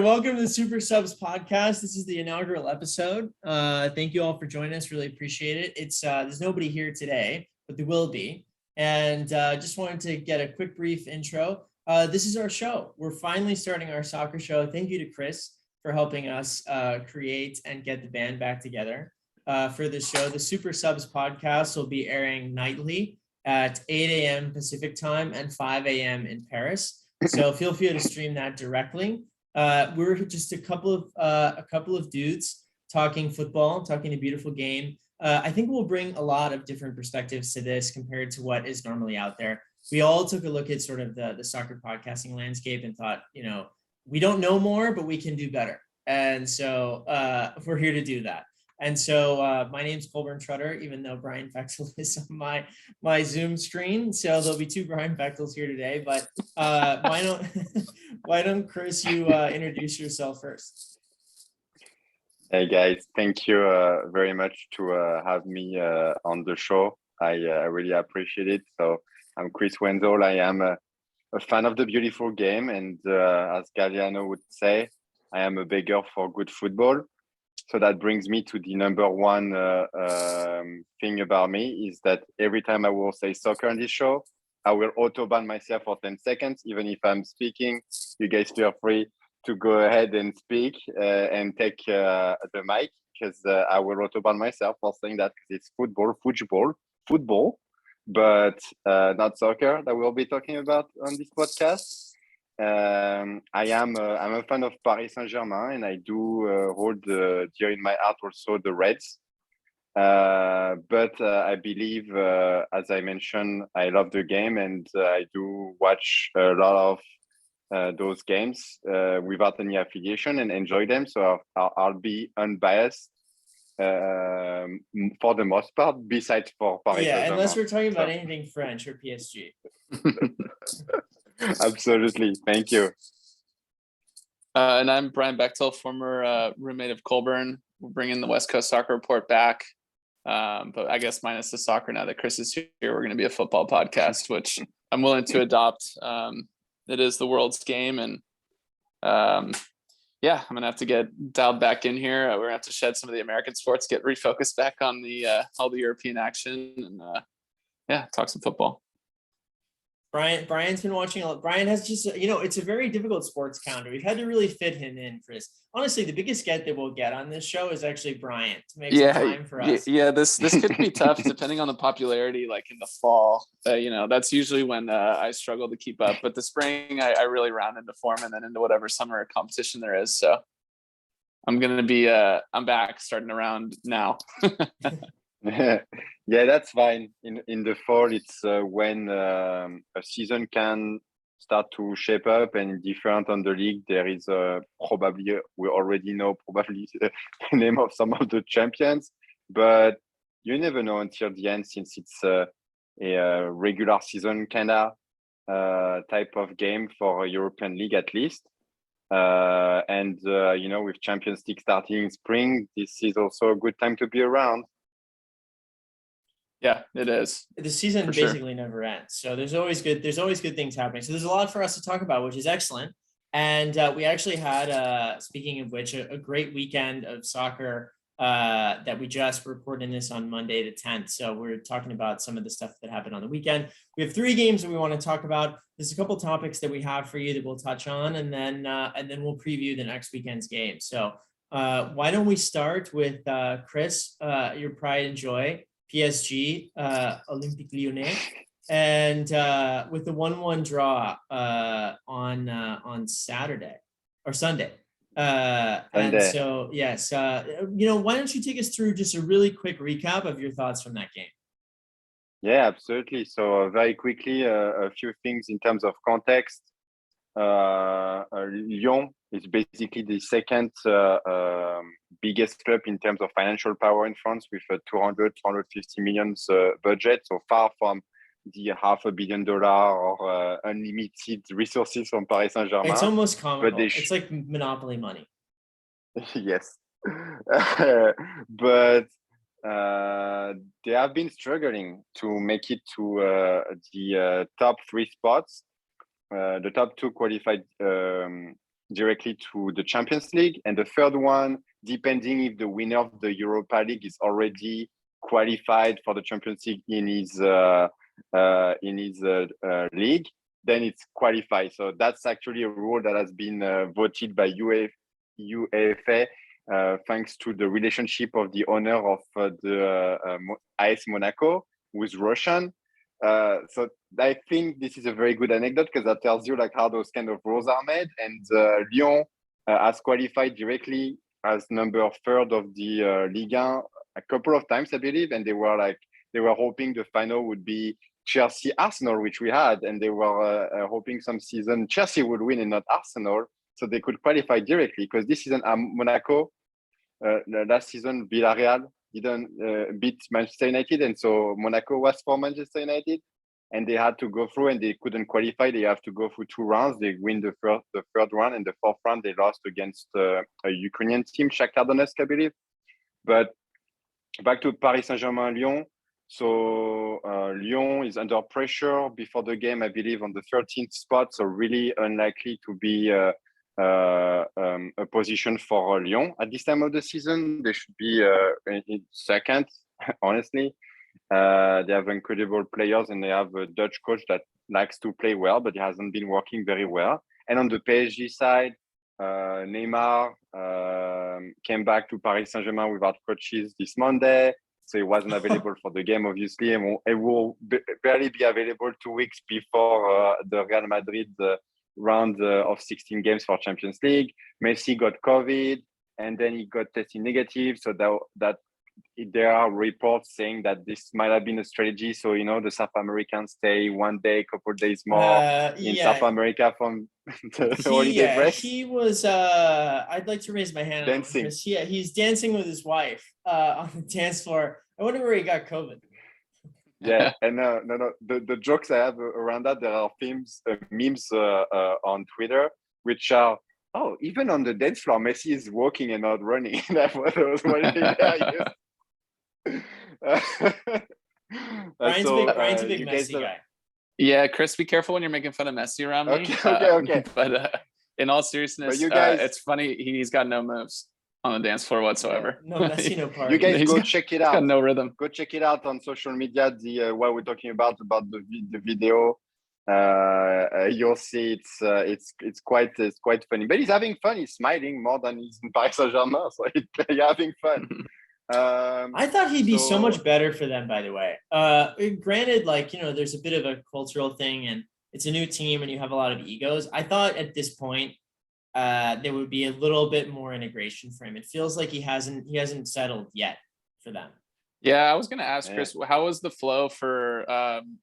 Welcome to the Supersubs podcast. This is the inaugural episode. Thank you all for joining us. Really appreciate it. It's there's nobody here today, but there will be. And just wanted to get a quick brief intro. This is our show. We're finally starting our soccer show. Thank you to Chris for helping us create and get the band back together for the show. The Supersubs podcast will be airing nightly at 8 a.m. Pacific time and 5 a.m. in Paris. So feel free to stream that directly. We're just a couple of dudes talking football, talking a beautiful game. I think we'll bring a lot of different perspectives to this compared to what is normally out there. We all took a look at sort of the soccer podcasting landscape and thought, we don't know more, but we can do better. And so we're here to do that. And so my name's Colburn Trotter, even though Brian Fexel is on my Zoom screen. So there'll be two Brian Fexels here today. But why don't Chris, you introduce yourself first? Hey guys, thank you very much to have me on the show. I really appreciate it. So I'm Chris Wenzel. I am a fan of the beautiful game, and as Galliano would say, I am a beggar for good football. So that brings me to the number one thing about me is that every time I will say soccer on this show, I will autoban myself for 10 seconds. Even if I'm speaking, you guys feel free to go ahead and speak and take the mic, because I will autoban myself for saying that, because it's football, but not soccer that we'll be talking about on this podcast. I'm a fan of Paris Saint-Germain, and I do hold dear in my heart also the Reds. But I believe, as I mentioned, I love the game, and I do watch a lot of those games without any affiliation and enjoy them. So I'll be unbiased for the most part, besides for Paris Saint-Germain. Unless we're talking about anything French or PSG. Absolutely. Thank you. And I'm Brian Bechtel, former roommate of Colburn. We're bringing the West Coast Soccer Report back. But I guess minus the soccer, now that Chris is here, we're going to be a football podcast, which I'm willing to adopt. It is the world's game. And I'm going to have to get dialed back in here. We're going to have to shed some of the American sports, get refocused back on all the European action, and talk some football. Brian's been watching a lot. Brian has just, it's a very difficult sports calendar. We've had to really fit him in, Chris. Honestly, the biggest get that we'll get on this show is actually Brian to make some time for us. Yeah, this could be tough depending on the popularity, like in the fall. That's usually when I struggle to keep up. But the spring, I really round into form, and then into whatever summer competition there is. So I'm going to be, I'm back starting around now. Yeah, that's fine. In the fall, it's when a season can start to shape up and different on the league. There is probably, we already know probably the name of some of the champions, but you never know until the end, since it's a regular season kind of type of game for a European league at least. And with Champions League starting in spring, this is also a good time to be around. Yeah, it is. The season basically never ends. So there's always good things happening. So there's a lot for us to talk about, which is excellent. And we actually had, speaking of which, a great weekend of soccer that we just recorded this on Monday the 10th. So we're talking about some of the stuff that happened on the weekend. We have 3 games that we want to talk about. There's a couple topics that we have for you that we'll touch on, and then we'll preview the next weekend's game. So why don't we start with Chris, your pride and joy, PSG, Olympique Lyonnais, and with the 1-1 draw on Saturday or Sunday. And so, yes, why don't you take us through just a really quick recap of your thoughts from that game? Yeah, absolutely. So very quickly, a few things in terms of context. Lyon is basically the second biggest club in terms of financial power in France, with a 250 million budget, so far from the $500 million or unlimited resources from Paris Saint-Germain. It's almost comical. It's like monopoly money. Yes. But they have been struggling to make it to the top 3 spots. The top 2 qualified directly to the Champions League, and the third one, depending if the winner of the Europa League is already qualified for the Champions League in his league, then it's qualified. So that's actually a rule that has been voted by UEFA, thanks to the relationship of the owner of the AS Monaco, who is Russian. So I think this is a very good anecdote because that tells you like how those kind of rules are made. And Lyon has qualified directly as number third of the Ligue 1 a couple of times, I believe, and they were hoping the final would be Chelsea Arsenal, which we had, and they were hoping some season Chelsea would win and not Arsenal, so they could qualify directly. Because this season Monaco, last season Villarreal didn't beat Manchester United, and so Monaco was for Manchester United, and they had to go through, and they couldn't qualify. They have to go through 2 rounds. They win the third round, and the fourth round they lost against a Ukrainian team, Shakhtar Donetsk, I believe. But back to Paris Saint-Germain, Lyon. So Lyon is under pressure before the game, I believe, on the 13th spot. So really unlikely to be a position for Lyon at this time of the season. They should be in second, honestly. They have incredible players, and they have a Dutch coach that likes to play well, but he hasn't been working very well. And on the PSG side, Neymar came back to Paris Saint-Germain without coaches this Monday, so he wasn't available for the game, obviously, and it will barely be available 2 weeks before the Real Madrid round of 16 games for Champions League. Messi got COVID, and then he got tested negative, so that there are reports saying that this might have been a strategy. So, the South Americans stay 1 day, a couple of days more in South America from the holiday break. He was, I'd like to raise my hand. Dancing. He's dancing with his wife on the dance floor. I wonder where he got COVID. Yeah, and the jokes I have around that, there are memes on Twitter, which are, oh, even on the dance floor, Messi is walking and not running. That was one thing Brian's a big Messi guy. Yeah, Chris, be careful when you're making fun of Messi around me. Okay. But in all seriousness, you guys, it's funny. He's got no moves on the dance floor whatsoever. Yeah, no Messi, no party. You guys go check it out. He's got no rhythm. Go check it out on social media. What we're talking about the video. You'll see it's quite funny. But he's having fun. He's smiling more than he's in Paris Saint-Germain. So he's having fun. I thought he'd be so much better for them, by the way. Granted, there's a bit of a cultural thing, and it's a new team, and you have a lot of egos. I thought at this point, there would be a little bit more integration for him. It feels like he hasn't settled yet for them. Yeah, I was going to ask Chris, how was the flow for,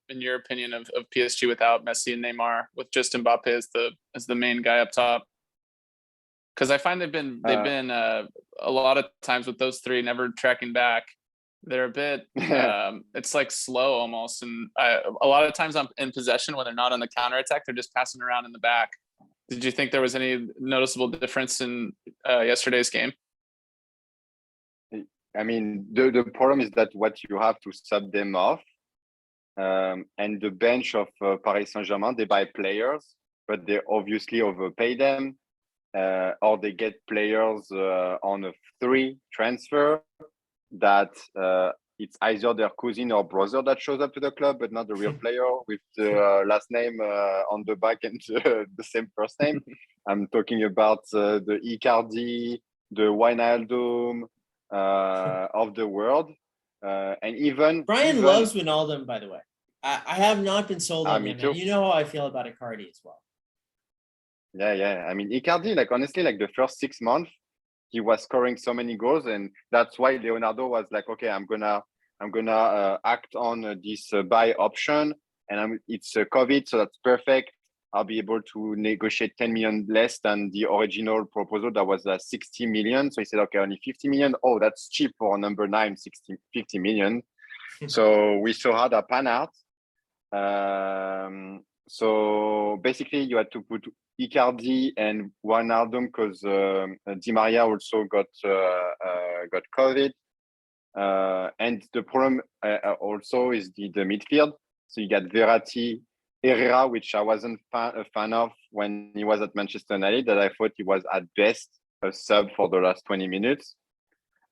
in your opinion, of PSG without Messi and Neymar, with just Mbappe as the main guy up top? Because I find they've been a lot of times with those three never tracking back. They're a bit it's like slow almost, and a lot of times I'm in possession when they're not on the counterattack. They're just passing around in the back. Did you think there was any noticeable difference in yesterday's game? I mean, the problem is that what you have to sub them off, and the bench of Paris Saint-Germain, they buy players, but they obviously overpay them, or they get players on a free transfer that it's either their cousin or brother that shows up to the club, but not the real player with the last name on the back and the same first name. I'm talking about the Icardi, the Wijnaldum of the world, and even Brian loves Wijnaldum, by the way. I have not been sold on him. Too. You know how I feel about Icardi as well. Yeah. I mean, Icardi, honestly, the first 6 months, he was scoring so many goals, and that's why Leonardo was like, okay, I'm gonna act on this buy option, and it's COVID, so that's perfect. I'll be able to negotiate 10 million less than the original proposal that was 60 million. So he said, okay, only 50 million. Oh, that's cheap for number 9, 50 million. So we saw how that pan out. So basically you had to put Icardi and Wijnaldum because Di Maria also got COVID. And the problem also is the midfield. So you got Verratti Herrera, which I wasn't a fan of when he was at Manchester United, that I thought he was at best a sub for the last 20 minutes.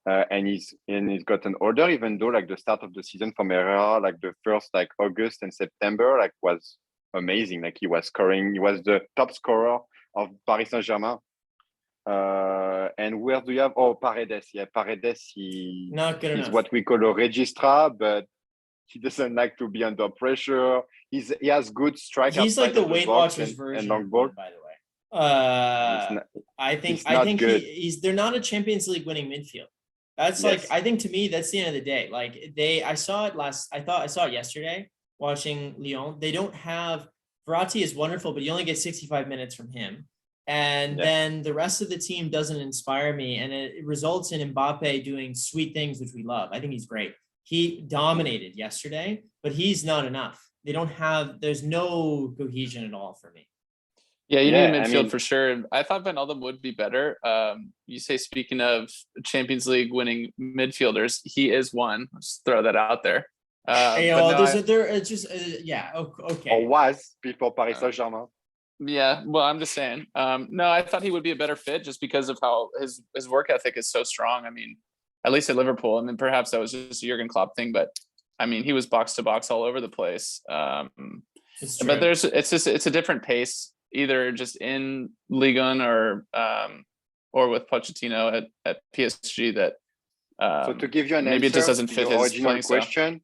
And he's gotten older, even though like the start of the season from Herrera, like the first like August and September, like was amazing. Like he was scoring, he was the top scorer of Paris Saint-Germain. And where do you have? Oh, Paredes. Yeah, Paredes. Not good He's enough. what we call a registra, but he doesn't like to be under pressure. He has good strike. He's like the outside of Weight box Watchers and version long of ball. him, by the way. I it's think not good. they're not a Champions League winning midfield. That's like, Yes. I think to me, that's the end of the day. Like I saw it yesterday watching Lyon. They don't have, Verratti is wonderful, but you only get 65 minutes from him. And Yeah. then the rest of the team doesn't inspire me. And it results in Mbappe doing sweet things, which we love. I think he's great. He dominated yesterday, but he's not enough. There's no cohesion at all for me. Yeah, you need a Yeah, I midfield mean- for sure. I thought Wijnaldum would be better. You say, speaking of Champions League winning midfielders, he is one. Just throw that out there. Hey, But no, it's just yeah, okay. Or was before Paris Saint-Germain. yeah, well, I'm just saying. No, I thought he would be a better fit just because of how his work ethic is so strong. I mean, at least at Liverpool. I mean, perhaps that was just a Jurgen Klopp thing, but I mean, he was box to box all over the place. It's true. But it's a different pace, either just in Ligue 1 or with Pochettino at PSG that. So to give you an maybe answer, it just doesn't to fit your his original playing style. question,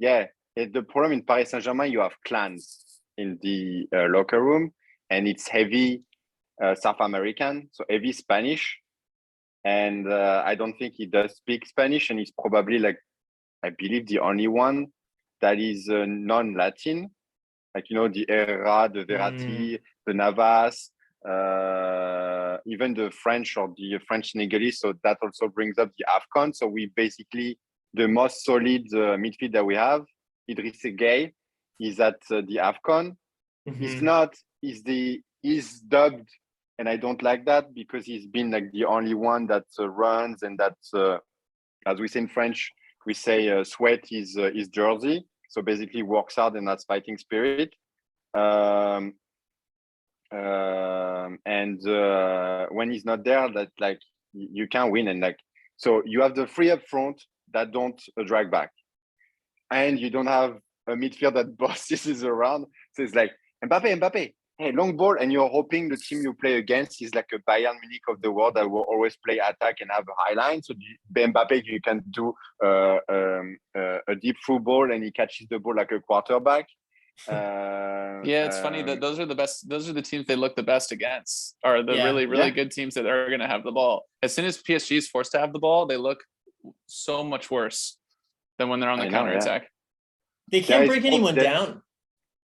the problem in Paris Saint-Germain, you have clans in the locker room, and it's heavy South American, so heavy Spanish, and I don't think he does speak Spanish, and he's probably like, I believe, the only one that is non-Latin, like the Herrera, the Verratti, the Navas, even the French or the French Senegalese. So that also brings up the AFCON. So we basically, the most solid midfield that we have, Idriss Gueye, is at the AFCON. Mhm. He's dubbed, and I don't like that because he's been like the only one that runs, and that's as we say in French, we say sweat his jersey. So basically works hard and has fighting spirit. And when he's not there, that like you can't win. And like, so you have the three up front that don't drag back, and you don't have a midfield that bosses around. So it's like Mbappe, hey, long ball, and you're hoping the team you play against is like a Bayern Munich of the world that will always play attack and have a high line. So Mbappe, you can do a deep through ball, and he catches the ball like a quarterback. Yeah, it's funny that those are the best. Those are the teams they look the best against, are the Yeah. really good teams that are going to have the ball. As soon as PSG is forced to have the ball, they look so much worse than when they're on the counterattack. They can't Guys, break anyone down.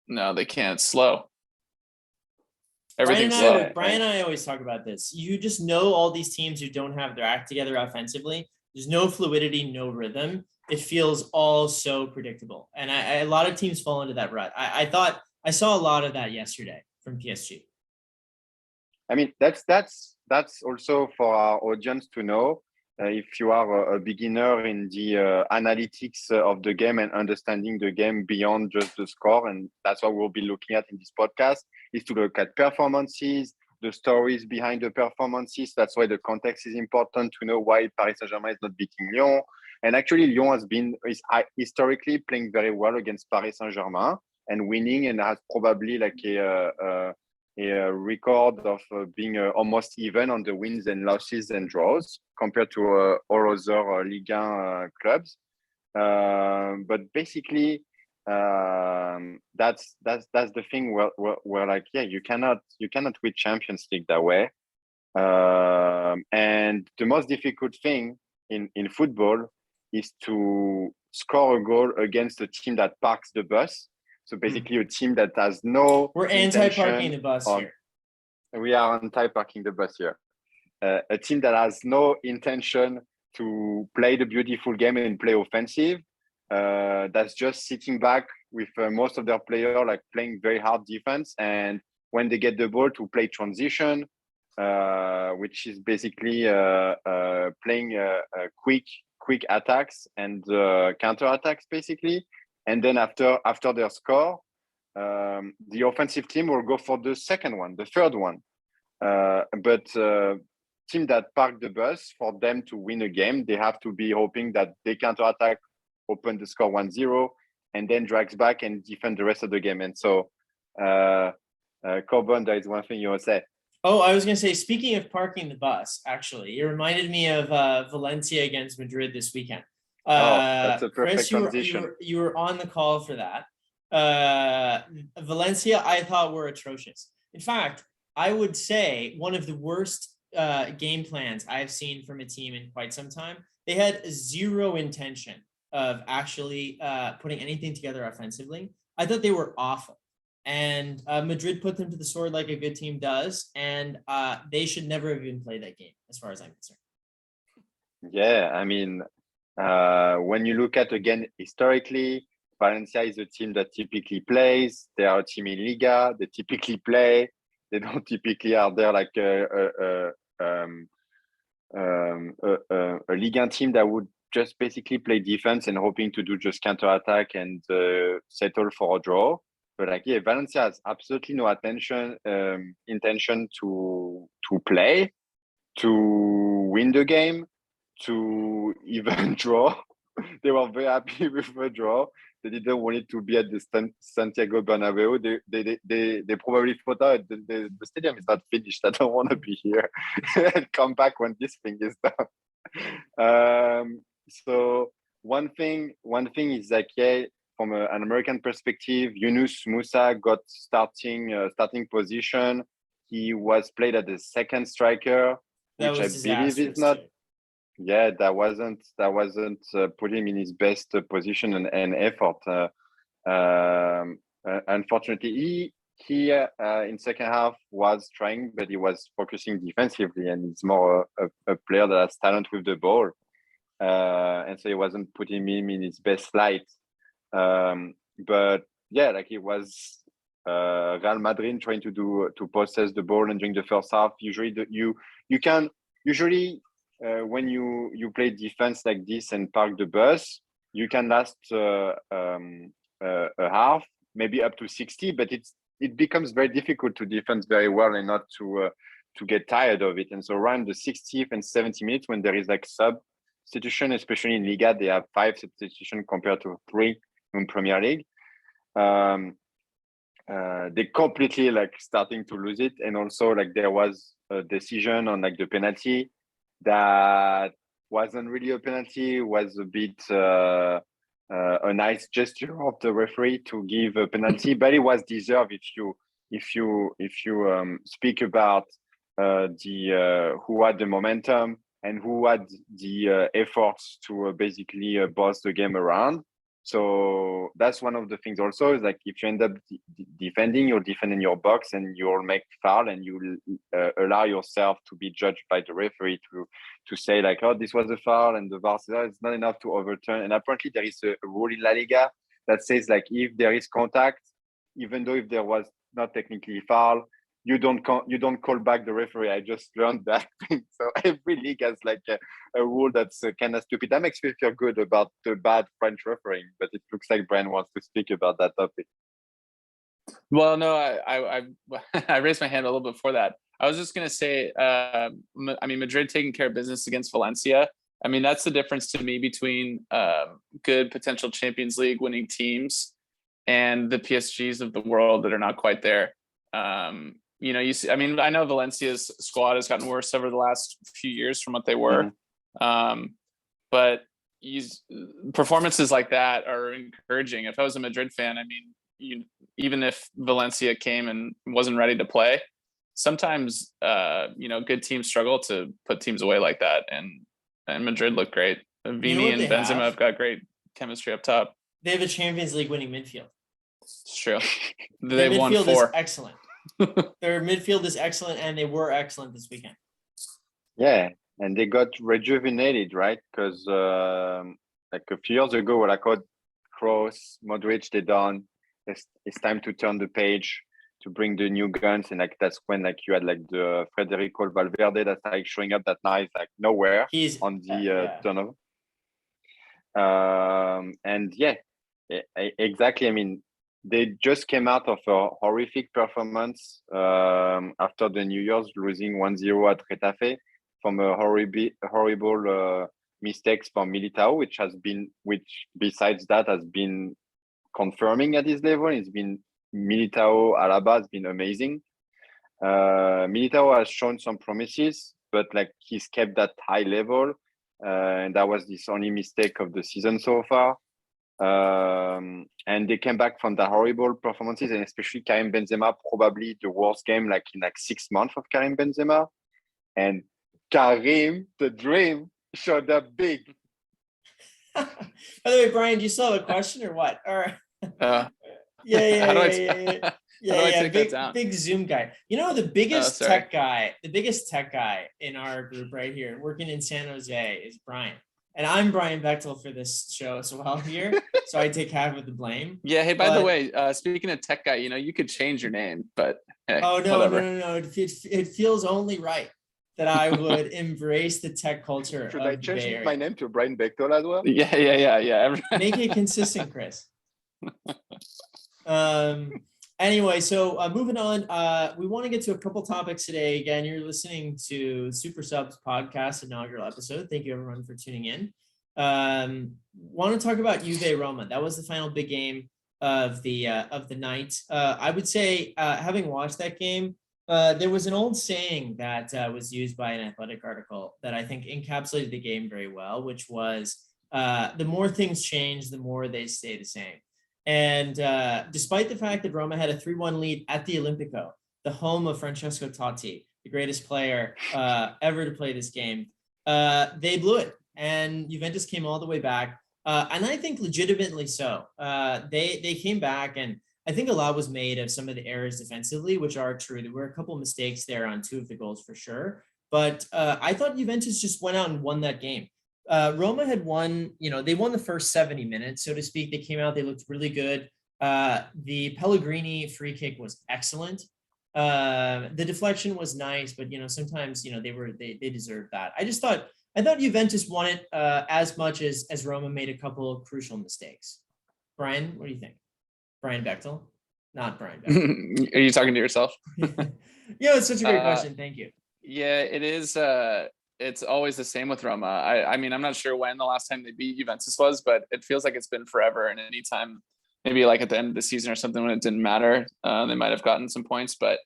No, they can't. It's slow. Brian Everything's and, slow. Brian and I always talk about this. You just know all these teams who don't have their act together offensively. There's no fluidity, no rhythm. It feels all so predictable. And a lot of teams fall into that rut. I thought I saw a lot of that yesterday from PSG. I mean, that's also for our audience to know. If you are a beginner in the analytics of the game and understanding the game beyond just the score, and that's what we'll be looking at in this podcast, is to look at performances, the stories behind the performances. That's why the context is important to know why Paris Saint-Germain is not beating Lyon. And actually, Lyon is historically playing very well against Paris Saint-Germain and winning, and has probably like a record of being almost even on the wins and losses and draws compared to all other Ligue 1 clubs. But basically, that's the thing where like, yeah, you cannot win Champions League that way. And the most difficult thing in football is to score a goal against a team that parks the bus. So basically, a team that has no. We're anti-parking the bus here. We are anti-parking the bus here. A team that has no intention to play the beautiful game and play offensive. That's just sitting back with most of their players like playing very hard defense, and when they get the ball, to play transition, which is basically playing quick attacks and counter attacks basically. And then after their score, the offensive team will go for the second one, the third one. But team that park the bus, for them to win a game, they have to be hoping that they counter-attack, open the score 1-0, and then drags back and defend the rest of the game. And so, Corbin, there is one thing you will say. Oh, I was going to say, speaking of parking the bus, actually, it reminded me of Valencia against Madrid this weekend. That's a perfect Chris, transition. You were on the call for that. Valencia, I thought, were atrocious. In fact, I would say one of the worst game plans I've seen from a team in quite some time. They had zero intention of actually putting anything together offensively. I thought they were awful. And Madrid put them to the sword like a good team does. And they should never have even played that game, as far as I'm concerned. Yeah, I mean, when you look at, again, historically, Valencia is a team that typically plays. They are a team in Liga. They typically play. They don't typically are there like a Liga team that would just basically play defense and hoping to do just counter-attack and settle for a draw. But like, yeah, Valencia has absolutely no intention to play, to win the game, to even draw. They were very happy with the draw. They didn't want it to be at the Santiago Bernabeu. They probably thought, oh, the stadium is not finished. I don't want to be here and come back when this thing is done. So one thing is like, yeah, from an American perspective, Yunus Musa got starting position. He was played as the second striker, which I believe is not. Yeah, that wasn't put him in his best position and effort. Unfortunately, he in second half was trying, but he was focusing defensively, and he's more a player that has talent with the ball, and so he wasn't putting him in his best light. But yeah, like it was Real Madrid trying to possess the ball, and during the first half, usually when you play defense like this and park the bus, you can last a half, maybe up to 60, but it becomes very difficult to defend very well and not to get tired of it. And so around the 60th and 70 minutes, when there is like substitution, especially in Liga, they have 5 substitution compared to 3 in Premier League. They completely like starting to lose it. And also like there was a decision on like the penalty that wasn't really a penalty, was a bit a nice gesture of the referee to give a penalty, but it was deserved if you speak about who had the momentum and who had the efforts to basically boss the game around. So that's one of the things also is like if you end up defending, you'll defend in your box and you'll make foul and you'll allow yourself to be judged by the referee to say like, oh, this was a foul, and the VAR says, oh, it's not enough to overturn. And apparently there is a rule in La Liga that says like if there is contact, even though if there was not technically foul, you don't call back the referee. I just learned that thing. So every league has like a rule that's kind of stupid. That makes me feel good about the bad French refereeing, but it looks like Brian wants to speak about that topic. Well, no, I raised my hand a little bit before that. I was just going to say, I mean, Madrid taking care of business against Valencia. I mean, that's the difference to me between good potential Champions League winning teams and the PSGs of the world that are not quite there. You know, you see, I mean, I know Valencia's squad has gotten worse over the last few years from what they were. But performances like that are encouraging. If I was a Madrid fan, I mean, even if Valencia came and wasn't ready to play, sometimes, you know, good teams struggle to put teams away like that. And Madrid look great. Vini and Benzema have got great chemistry up top. They have a Champions League winning midfield. It's true. Their They won midfield 4. is excellent. Their midfield is excellent, and they were excellent this weekend. Yeah, and they got rejuvenated, right? Because like a few years ago, when I called Kroos, Modric, they done. It's time to turn the page to bring the new guns, and like that's when like you had like the Federico Valverde that's like showing up that night like nowhere. He's on the turnover. And yeah, exactly. I mean, they just came out of a horrific performance after the New Year's, losing 1-0 at Retafe from a horrible mistakes from Militao, which besides that has been confirming at this level. It's been Militao, Alaba has been amazing. Militao has shown some promises, but like he's kept that high level, and that was his only mistake of the season so far. And they came back from the horrible performances, and especially Karim Benzema, probably the worst game like in like 6 months of Karim Benzema. And Karim, the dream, showed up big. By the way, Brian, do you still have a question or what? Or yeah. Big Zoom guy. You know, the biggest tech guy in our group right here, working in San Jose, is Brian. And I'm Brian Bechtel for this show as well here. So I take half of the blame. Yeah. Hey, by the way, speaking of tech guy, you know, you could change your name, but hey, no. whatever. It feels only right that I would embrace the tech culture. Should I change my name to Brian Bechtel as well? Yeah. Make it consistent, Chris. Anyway, so moving on, we want to get to a couple topics today. Again, you're listening to Supersub's podcast inaugural episode. Thank you everyone for tuning in. Want to talk about Juve Roma. That was the final big game of the night. I would say, having watched that game, there was an old saying that was used by an Athletic article that I think encapsulated the game very well, which was the more things change, the more they stay the same. And despite the fact that Roma had a 3-1 lead at the Olimpico, the home of Francesco Totti, the greatest player ever to play this game, they blew it. And Juventus came all the way back. And I think legitimately so. They came back, and I think a lot was made of some of the errors defensively, which are true. There were a couple of mistakes there on 2 of the goals for sure. But I thought Juventus just went out and won that game. Roma had won, they won the first 70 minutes, so to speak. They came out, they looked really good. The Pellegrini free kick was excellent. The deflection was nice, but sometimes they deserved that. I thought Juventus won it as much as Roma made a couple of crucial mistakes. Brian, what do you think? Brian Bechtel, not Brian Bechtel. Are you talking to yourself? It's such a great question. Thank you. Yeah, it is. It's always the same with Roma. I mean, I'm not sure when the last time they beat Juventus was, but it feels like it's been forever. And anytime, maybe like at the end of the season or something when it didn't matter, they might have gotten some points. But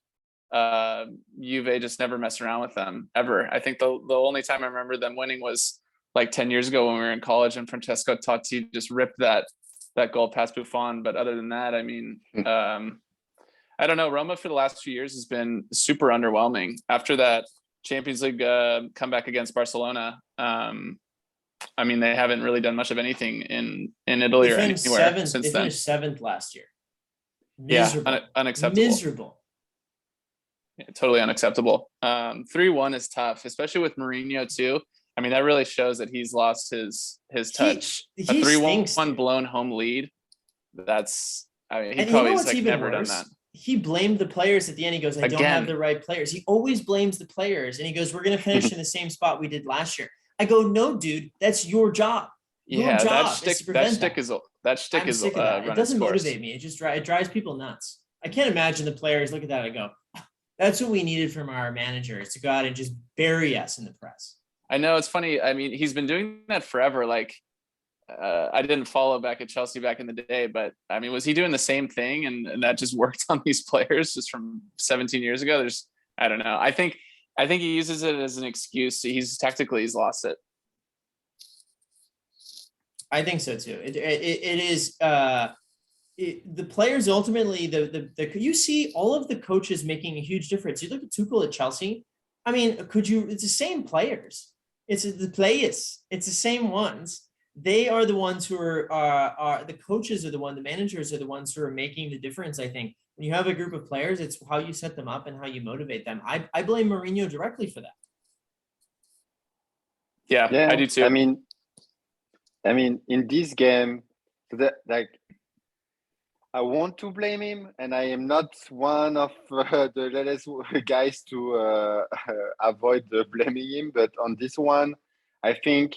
Juve just never messed around with them ever. I think the only time I remember them winning was like 10 years ago when we were in college and Francesco Totti just ripped that goal past Buffon. But other than that, I mean, I don't know. Roma for the last few years has been super underwhelming. After that Champions League comeback against Barcelona, I mean, they haven't really done much of anything in Italy or anywhere since then. They finished 7th last year. Miserable. Yeah, unacceptable. Miserable. Yeah, totally unacceptable. 3-1 is tough, especially with Mourinho too. I mean, that really shows that he's lost his touch. A 3-1 blown home lead. That's, I mean, he probably's like never done that. He blamed the players at the end. He goes, I don't have the right players. He always blames the players. And he goes, we're going to finish in the same spot we did last year. I go, no, dude, that's your job. Your job is to prevent that shtick is it doesn't motivate me. It drives people nuts. I can't imagine the players look at that and go, that's what we needed from our managers, to go out and just bury us in the press. I know, it's funny. I mean, he's been doing that forever. Like, I didn't follow back at Chelsea back in the day, but I mean, was he doing the same thing and that just worked on these players just from 17 years ago? I don't know. I think he uses it as an excuse. He's lost it. I think so too. It is the players ultimately. You see all of the coaches making a huge difference. You look at Tuchel at Chelsea. I mean, it's the same players. It's the players. It's the same ones. They are the ones who are the coaches the managers are the ones who are making the difference. I think when you have a group of players, it's how you set them up and how you motivate them. I blame Mourinho directly for that. Yeah, I do too. I mean, in this game, I want to blame him, and I am not one of the latest guys to avoid blaming him. But on this one, I think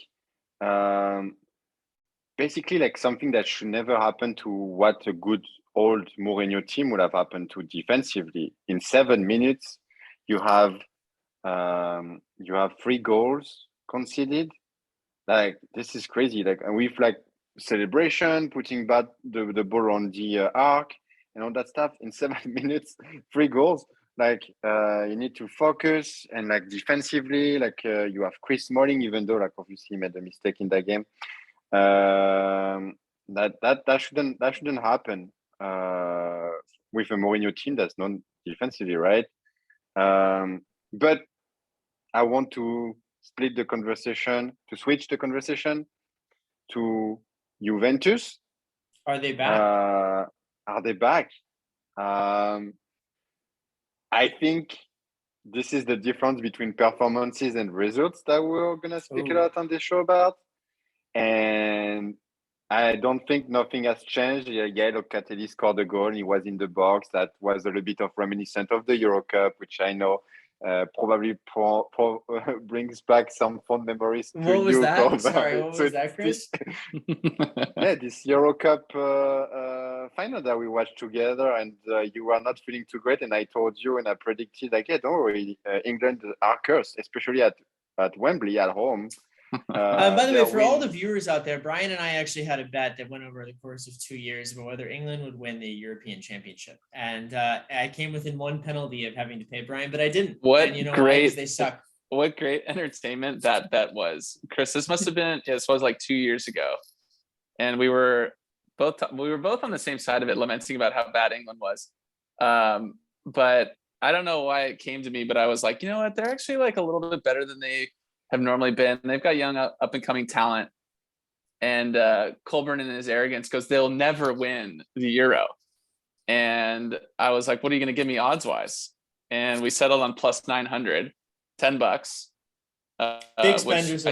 basically like something that should never happen to what a good old Mourinho team would have happened to defensively. In 7 minutes, you have 3 goals conceded. Like, this is crazy. Like, and with like celebration, putting back the ball on the arc and all that stuff in 7 minutes, 3 goals. Like, you need to focus, and like defensively, like you have Chris Smalling, even though like obviously he made a mistake in that game. That shouldn't happen with a Mourinho team that's non defensively, right? But I want to switch the conversation to Juventus. Are they back? Are they back? I think this is the difference between performances and results that we're gonna speak a lot on this show about. And I don't think nothing has changed. Yeah, Locatelli scored a goal. He was in the box. That was a little bit of reminiscent of the Euro Cup, which I know probably brings back some fond memories to What was you. that? Sorry, what was that, Chris? This Euro Cup final that we watched together, and you were not feeling too great, and I told you and I predicted, like, yeah, don't worry, England are cursed, especially at Wembley at home. By the way, for all the viewers out there, Brian and I actually had a bet that went over the course of 2 years about whether England would win the European Championship, and I came within one penalty of having to pay Brian, but I didn't. What and you know great! why? They suck. What great entertainment that was, Chris. This must have been this was like 2 years ago, and we were both on the same side of it, lamenting about how bad England was. But I don't know why it came to me, but I was like, you know what? They're actually like a little bit better than they have normally been. They've got young up and coming talent, and Colburn in his arrogance goes, they'll never win the Euro. And I was like, what are you going to give me odds wise? And we settled on plus 900, $10. Big spenders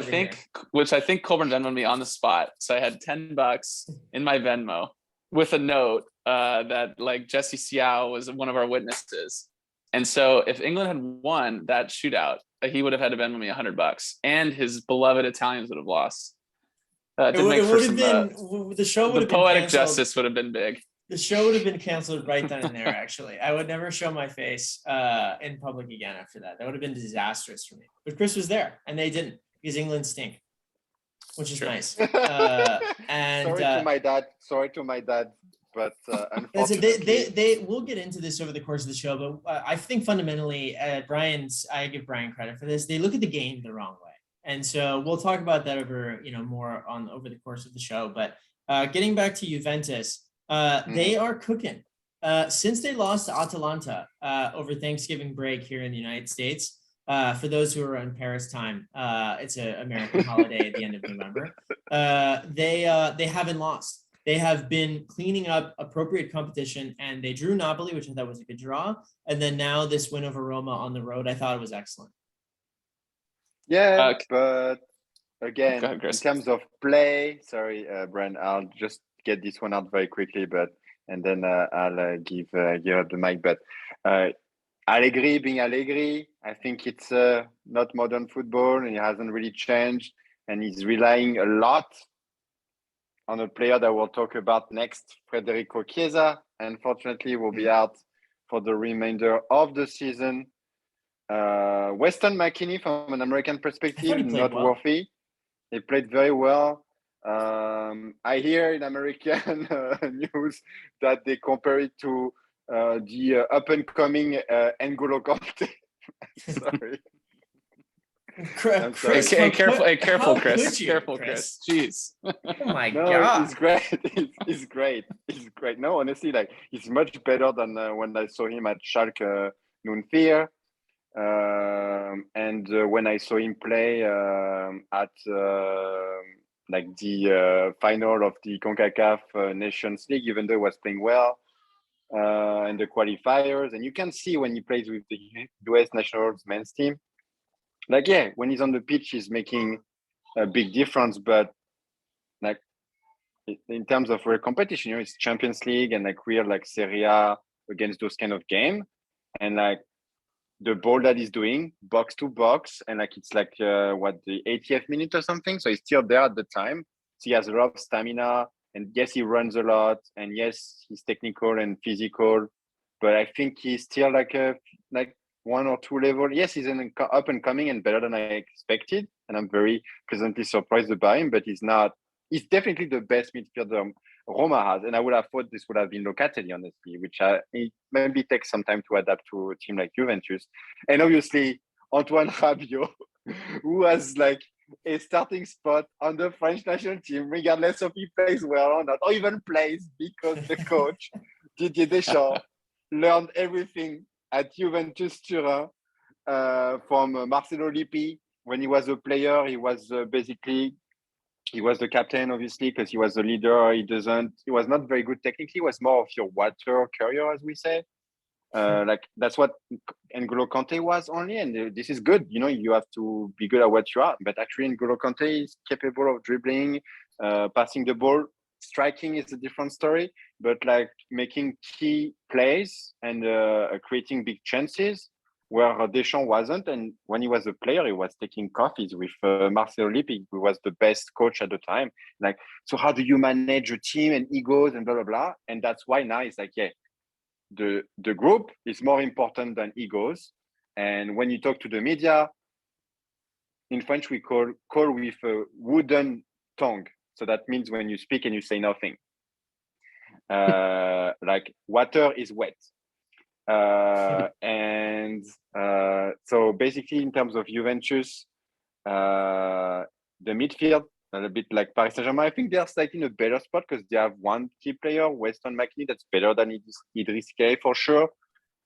which I think Colburn Venmoed me on the spot. So I had $10 in my Venmo with a note that like Jesse Seau was one of our witnesses. And so if England had won that shootout, he would have had to Venmo me $100, and his beloved Italians would have lost. The show would have been poetic canceled. Justice would have been big. The show would have been canceled right then and there. Actually, I would never show my face in public again after that. That would have been disastrous for me. But Chris was there, and they didn't, because England stink, which is nice. And sorry to my dad. But unfortunately, they will get into this over the course of the show. But I think fundamentally, I give Brian credit for this. They look at the game the wrong way, and so we'll talk about that over over the course of the show. But getting back to Juventus, they are cooking. Since they lost to Atalanta over Thanksgiving break here in the United States. For those who are on Paris time, it's an American holiday at the end of November. They haven't lost. They have been cleaning up appropriate competition, and they drew Napoli, which I thought was a good draw. And then now this win over Roma on the road, I thought it was excellent. Yeah, but again, in terms of play, sorry, Brian, I'll just get this one out very quickly, and then I'll give up the mic. But Allegri being Allegri, I think it's not modern football, and it hasn't really changed, and he's relying a lot on a player that we'll talk about next, Federico Chiesa. Unfortunately, will be out for the remainder of the season. Weston McKennie, from an American perspective, not worthy. He played very well. I hear in American news that they compare it to the up-and-coming N'Golo Kanté. Sorry. Chris, careful, Chris. Careful, Chris. Jeez. Oh my God. He's great. He's great. No, honestly, like, he's much better than when I saw him at Schalke 04. And when I saw him play at like the final of the CONCACAF Nations League, even though he was playing well in the qualifiers, and you can see when he plays with the US national men's team, like, yeah, when he's on the pitch, he's making a big difference. But like, in terms of real competition, it's Champions League and like real like Serie A against those kind of game, and like the ball that he's doing box to box, and like it's like the 80th minute or something, so he's still there at the time. So he has a lot of stamina, And yes, he runs a lot, and yes, he's technical and physical, but I think he's still like one or two level. Yes, he's an up and coming and better than I expected, and I'm very pleasantly surprised by him. But he's not. He's definitely the best midfielder Roma has, and I would have thought this would have been Locatelli, honestly, which it maybe takes some time to adapt to a team like Juventus, and obviously Antoine Rabiot, who has like a starting spot on the French national team, regardless of he plays well or not, or even plays, because the coach Didier Deschamps learned everything at Juventus Turin from Marcelo Lippi. When he was a player, he was he was the captain, obviously, because he was the leader. He was not very good technically. He was more of your water carrier, as we say. Like that's what N'Golo Kante was only, and this is good. You know, you have to be good at what you are. But actually, N'Golo Kante is capable of dribbling, passing the ball. Striking is a different story, but like making key plays and creating big chances where Deschamps wasn't. And when he was a player, he was taking coffees with Marcelo Lippi, who was the best coach at the time. Like, so how do you manage a team and egos and blah blah blah? And that's why now it's like, yeah. The group is more important than egos. And when you talk to the media, in French, we call with a wooden tongue. So that means when you speak and you say nothing. Like water is wet. So basically in terms of Juventus, the midfield, a bit like Paris Saint-Germain, I think they are slightly in a better spot because they have one key player, Weston McKennie, that's better than Idriss Gueye for sure.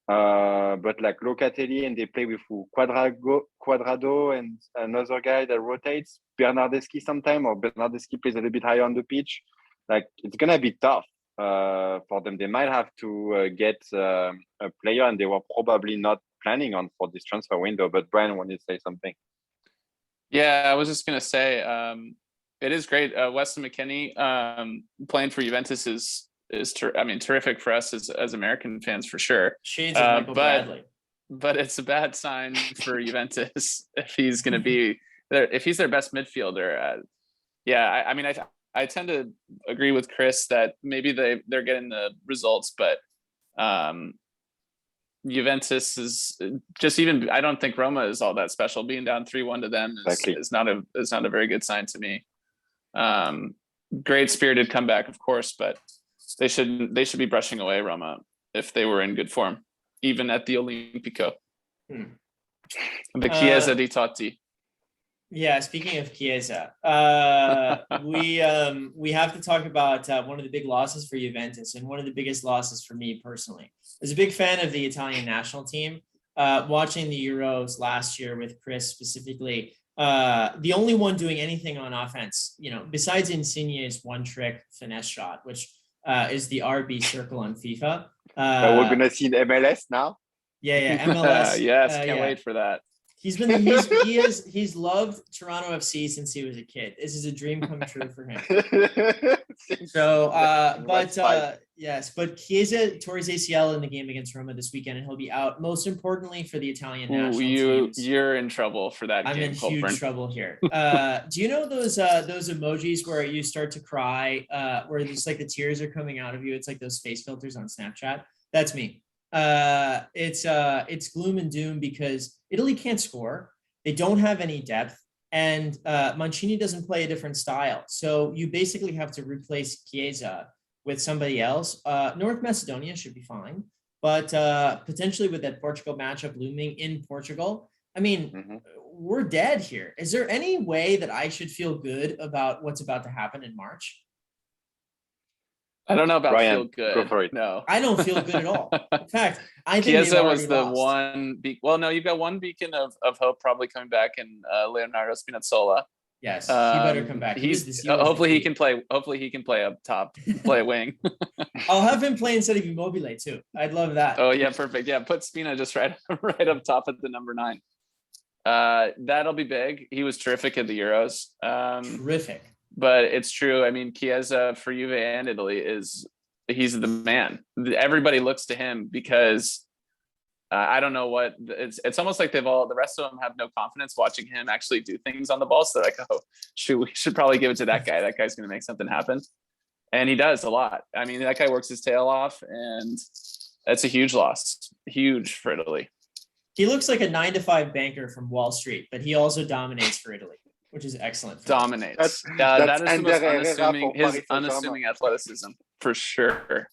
But like Locatelli, and they play with Quadrado and another guy that rotates, Bernardeschi sometime, or Bernardeschi plays a little bit higher on the pitch. Like it's gonna be tough for them. They might have to get a player, and they were probably not planning on for this transfer window. But Brian wanted to say something. Yeah, I was just gonna say, it is great. Weston McKennie playing for Juventus is terrific for us as American fans for sure. Shades of Michael Bradley. But it's a bad sign for Juventus if he's going to be there, if he's their best midfielder. I tend to agree with Chris that maybe they're getting the results, but Juventus is just even. I don't think Roma is all that special. Being down 3-1 to them is not a very good sign to me. Great spirited comeback, of course, but they should be brushing away Roma if they were in good form, even at the Olimpico. The Chiesa di Totti. Yeah, speaking of Chiesa, we have to talk about one of the big losses for Juventus and one of the biggest losses for me personally. I was a big fan of the Italian national team. Watching the Euros last year with Chris specifically, the only one doing anything on offense, besides Insigne's one trick finesse shot, which is the RB circle on FIFA. We're gonna see the MLS now. Yeah, MLS. Yes, can't wait for that. He's loved Toronto FC since he was a kid. This is a dream come true for him. So, but Chiesa tore his ACL in the game against Roma this weekend, and he'll be out. Most importantly for the Italian national team. You're in trouble for that. I'm in huge trouble here. Do you know those emojis where you start to cry, where just like the tears are coming out of you? It's like those face filters on Snapchat. That's me. It's gloom and doom because Italy can't score. They don't have any depth, and Mancini doesn't play a different style. So you basically have to replace Chiesa with somebody else. North Macedonia should be fine, but potentially with that Portugal matchup looming in Portugal, I mean, we're dead here. Is there any way that I should feel good about what's about to happen in March? I don't know about Ryan, feel good. Go for it. No, I don't feel good at all. In fact, I think Chiesa was the lost. one. No, you've got one beacon of hope probably coming back in Leonardo Spinazzola. Yes, he better come back. Hopefully he can play. Hopefully he can play up top, play a wing. I'll have him play instead of Immobile too. I'd love that. Oh yeah, perfect. Yeah, put Spina just right up top at the number 9. That'll be big. He was terrific at the Euros. Terrific. But it's true. I mean, Chiesa for Juve and Italy he's the man. Everybody looks to him because I don't know what it's almost like the rest of them have no confidence watching him actually do things on the ball. So they're like, oh, we should probably give it to that guy. That guy's going to make something happen. And he does a lot. I mean, that guy works his tail off, and that's a huge loss. Huge for Italy. He looks like a 9-to-5 banker from Wall Street, but he also dominates for Italy, which is excellent. Dominates. That's That is the most unassuming, his unassuming athleticism for sure.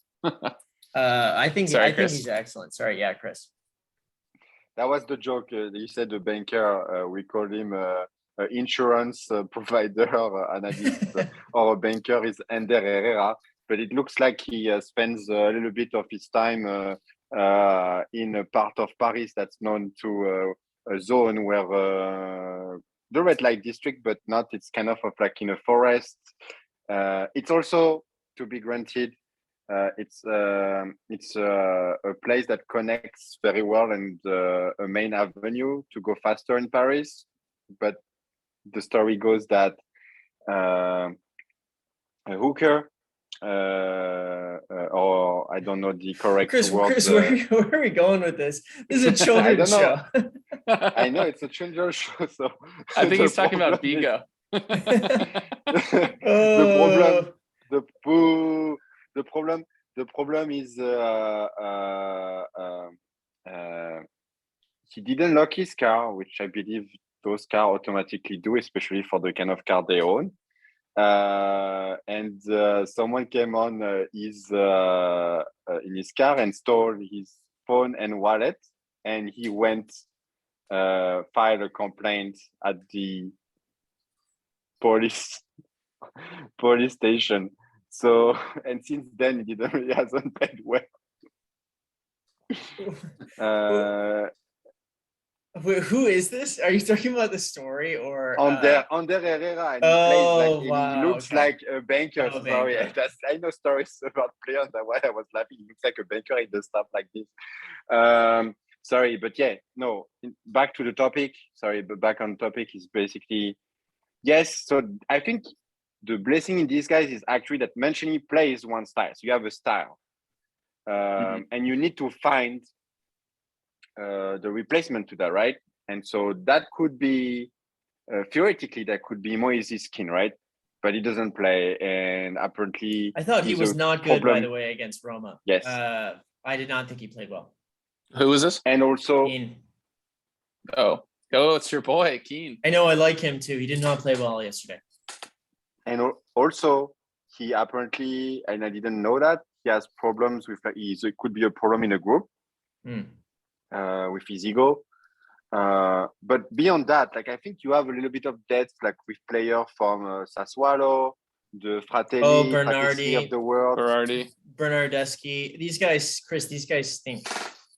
I think Chris. he's excellent. Sorry, yeah, Chris. That was the joke. You said the banker. We called him insurance provider or analyst or a banker is Ender Herrera. But it looks like he spends a little bit of his time in a part of Paris that's known to a zone where the red light district, but not. It's kind of like in a forest. It's also, to be granted, it's a place that connects very well and a main avenue to go faster in Paris. But the story goes that a hooker, or I don't know the correct word. Chris, where are we going with this? This is a children's show. I know it's a children's show, so I think he's talking about Bigo. The problem is he didn't lock his car, which I believe those cars automatically do, especially for the kind of car they own. And someone came on in his car and stole his phone and wallet, and he went filed a complaint at the police station. So, and since then he hasn't played well. Who is this? Are you talking about the story or Ander Herrera? And he looks like a banker. Oh, Sorry, banker. I know stories about players. That's why I was laughing. He looks like a banker in the stuff like this. Sorry, but yeah, no. Back to the topic. Sorry, but back on topic is basically yes. So I think the blessing in disguise is actually that Mancini plays one style. So you have a style, and you need to find the replacement to that, right? And so that could be theoretically that could be Moise Skin, right? But he doesn't play, and apparently I thought he was not good, by the way, against Roma. Yes, I did not think he played well. Who is this? And also, Keane. Oh, it's your boy, Keane. I know, I like him too. He did not play well yesterday. And also, he apparently, and I didn't know that, he has problems with, it could be a problem in a group with his ego. But beyond that, like, I think you have a little bit of depth, like with players from Sassuolo, the Fratelli, Fratesi of the world. Bernardeschi. These guys, Chris, these guys stink.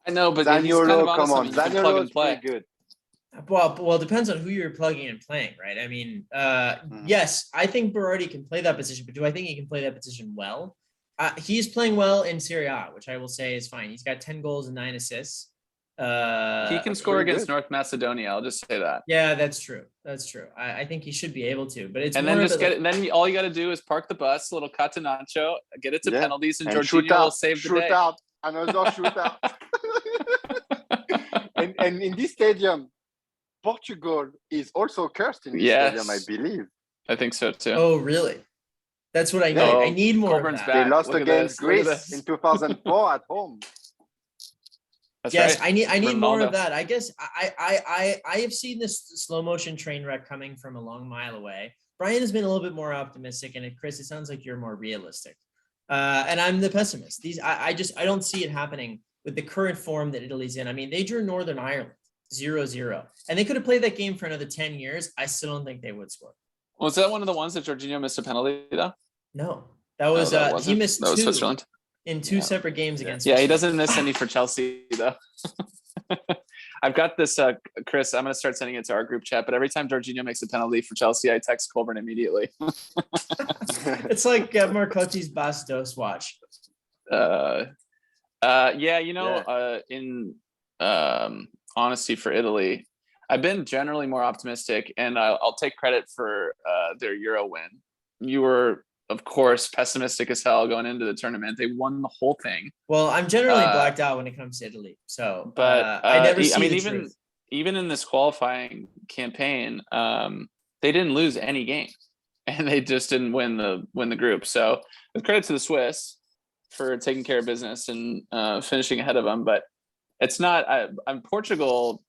I know, but Zaniolo, come on. Zaniolo is pretty good. Well, it depends on who you're plugging and playing, right? I mean, yes, I think Berardi can play that position, but do I think he can play that position well? He's playing well in Serie A, which I will say is fine. He's got 10 goals and 9 assists. He can score against North Macedonia. I'll just say that. Yeah, that's true. I think he should be able to, but it's and then then all you got to do is park the bus, a little catenaccio, get it to penalties, and Jorginho will save the day. Another shootout. and in this stadium, Portugal is also cursed in this stadium, I believe. I think so too. Oh, really? That's what I need. I need more of that. They lost against Greece in 2004 at home. That's yes, right. I need more of that. I guess I have seen this slow motion train wreck coming from a long mile away. Brian has been a little bit more optimistic, and Chris, it sounds like you're more realistic. And I'm the pessimist. I don't see it happening with the current form that Italy's in. I mean, they drew Northern Ireland 0-0, and they could have played that game for another 10 years. I still don't think they would score. Was that one of the ones that Jorginho missed a penalty though? No, that was he missed two Switzerland in two separate games against. Yeah, he doesn't miss any for Chelsea though. I've got this, Chris. I'm going to start sending it to our group chat. But every time Jorginho makes a penalty for Chelsea, I text Colburn immediately. It's like Marcotti's Bastos watch. In honesty for Italy, I've been generally more optimistic, and I'll take credit for their Euro win. You were, of course, pessimistic as hell going into the tournament. They won the whole thing. Well, I'm generally blacked out when it comes to Italy. So, but I never see the truth. Even in this qualifying campaign, they didn't lose any game. and they just didn't win the group. So with credit to the Swiss for taking care of business and finishing ahead of them, but it's not. I'm Portugal.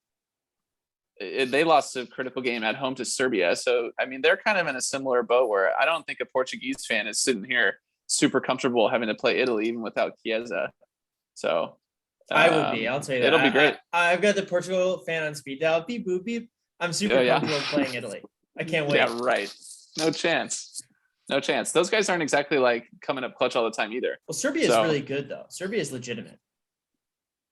They lost a critical game at home to Serbia, so I mean they're kind of in a similar boat where I don't think a Portuguese fan is sitting here super comfortable having to play Italy even without Chiesa. So I would be. I'll tell you that. It'll be great. I've got the Portugal fan on speed dial. Beep boop beep. I'm super comfortable playing Italy. I can't wait. Yeah, right. No chance. No chance. Those guys aren't exactly like coming up clutch all the time either. Well, Serbia is really good though. Serbia is legitimate.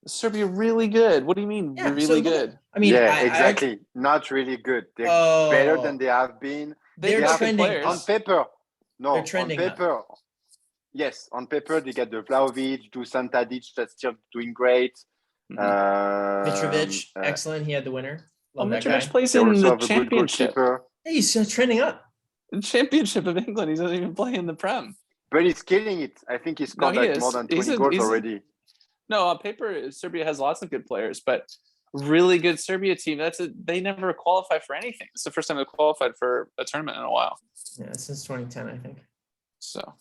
Serbia really good. What do you mean really good? I mean, exactly. Not really good. They're better than they have been. They're trending on paper. No, they're trending on paper. Up. Yes, on paper they get the Vlahovic, Dusan Tadic that's still doing great. Mitrovic, excellent. He had the winner. Love that Mitrovic guy. plays in the championship. Hey, he's trending up. The championship of England. He doesn't even play in the Prem. But he's killing it. I think he scored more than 20 goals already. No, on paper, Serbia has lots of good players, but really good Serbia team. They never qualify for anything. It's the first time they qualified for a tournament in a while. Yeah, since 2010, I think. So.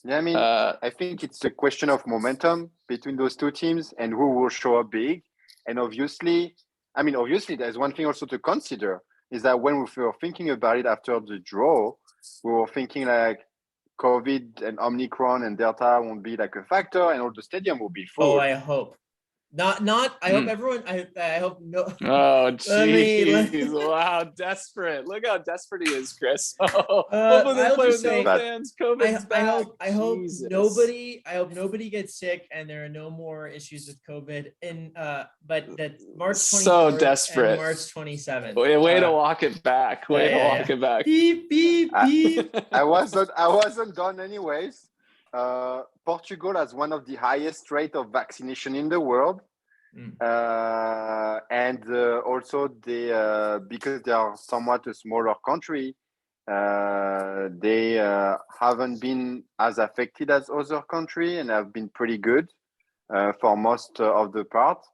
Yeah, I mean, I think it's a question of momentum between those two teams and who will show up big. And obviously, there's one thing also to consider is that when we were thinking about it after the draw, we were thinking like COVID and Omicron and Delta won't be like a factor and all the stadium will be full. Oh, I hope. Not. I hope everyone. I hope no. Oh, jeez! Wow, desperate. Look how desperate he is, Chris. Hopefully they play with no fans. COVID's back. I hope nobody. I hope nobody gets sick and there are no more issues with COVID. And but that March 24th so desperate. And March 27th. Way to walk it back. Way to walk it back. Beep beep beep. I wasn't done anyways. Portugal has one of the highest rate of vaccination in the world. And also they because they are somewhat a smaller country, they haven't been as affected as other countries and have been pretty good for most of the part.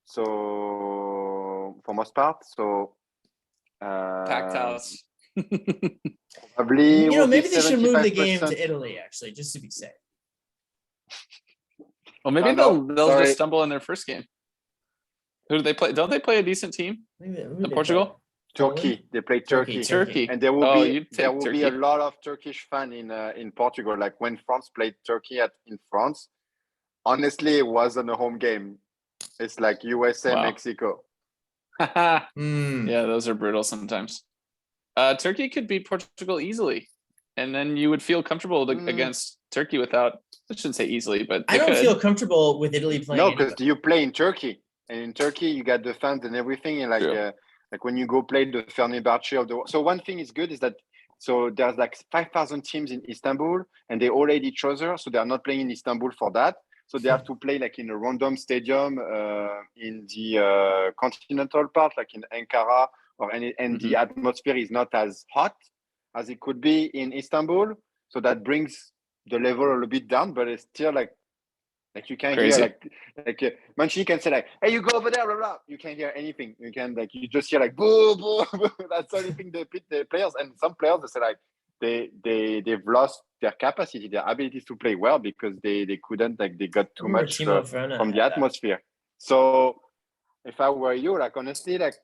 So packed house. Probably maybe they should move the game to Italy actually, just to be safe. Well, maybe they'll just stumble in their first game. Who do they play? Don't they play a decent team? Portugal? Turkey. They play Turkey. And there will be a lot of Turkish fan in Portugal. Like when France played Turkey in France, honestly, it wasn't a home game. It's like USA, Mexico. Yeah, those are brutal sometimes. Turkey could beat Portugal easily, and then you would feel comfortable against Turkey without. I shouldn't say easily, but I don't feel comfortable with Italy playing. No, because you play in Turkey, and in Turkey you got the fans and everything, and like when you go play the Fenerbahce of the. So one thing is good is that there's like 5,000 teams in Istanbul, and they all hate each other, so they are not playing in Istanbul for that. So they have to play like in a random stadium in the continental part, like in Ankara. And the atmosphere is not as hot as it could be in Istanbul, so that brings the level a little bit down. But it's still like you can't hear like Mancini can say like, "Hey, you go over there," blah blah. You can't hear anything. You can you just hear like boo boo. That's the only thing they pit the players. And some players they say like they've lost their capacity, their abilities to play well because they couldn't they got too much from the atmosphere. So if I were you, like honestly, like.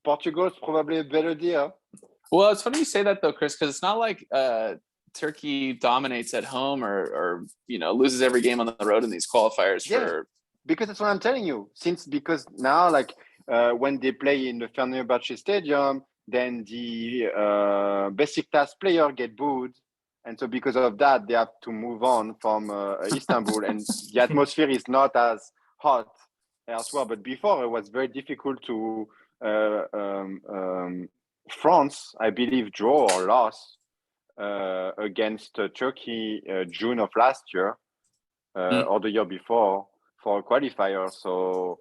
Portugal is probably a better deal. Well, it's funny you say that though, Chris, because it's not like Turkey dominates at home or loses every game on the road in these qualifiers. Because that's what I'm telling you. Because now when they play in the Fenerbahce stadium, then the Besiktas player get booed, and so because of that, they have to move on from Istanbul, and the atmosphere is not as hot elsewhere. But before, it was very difficult to. France, I believe, draw or lost against Turkey June of last year or the year before for a qualifier. So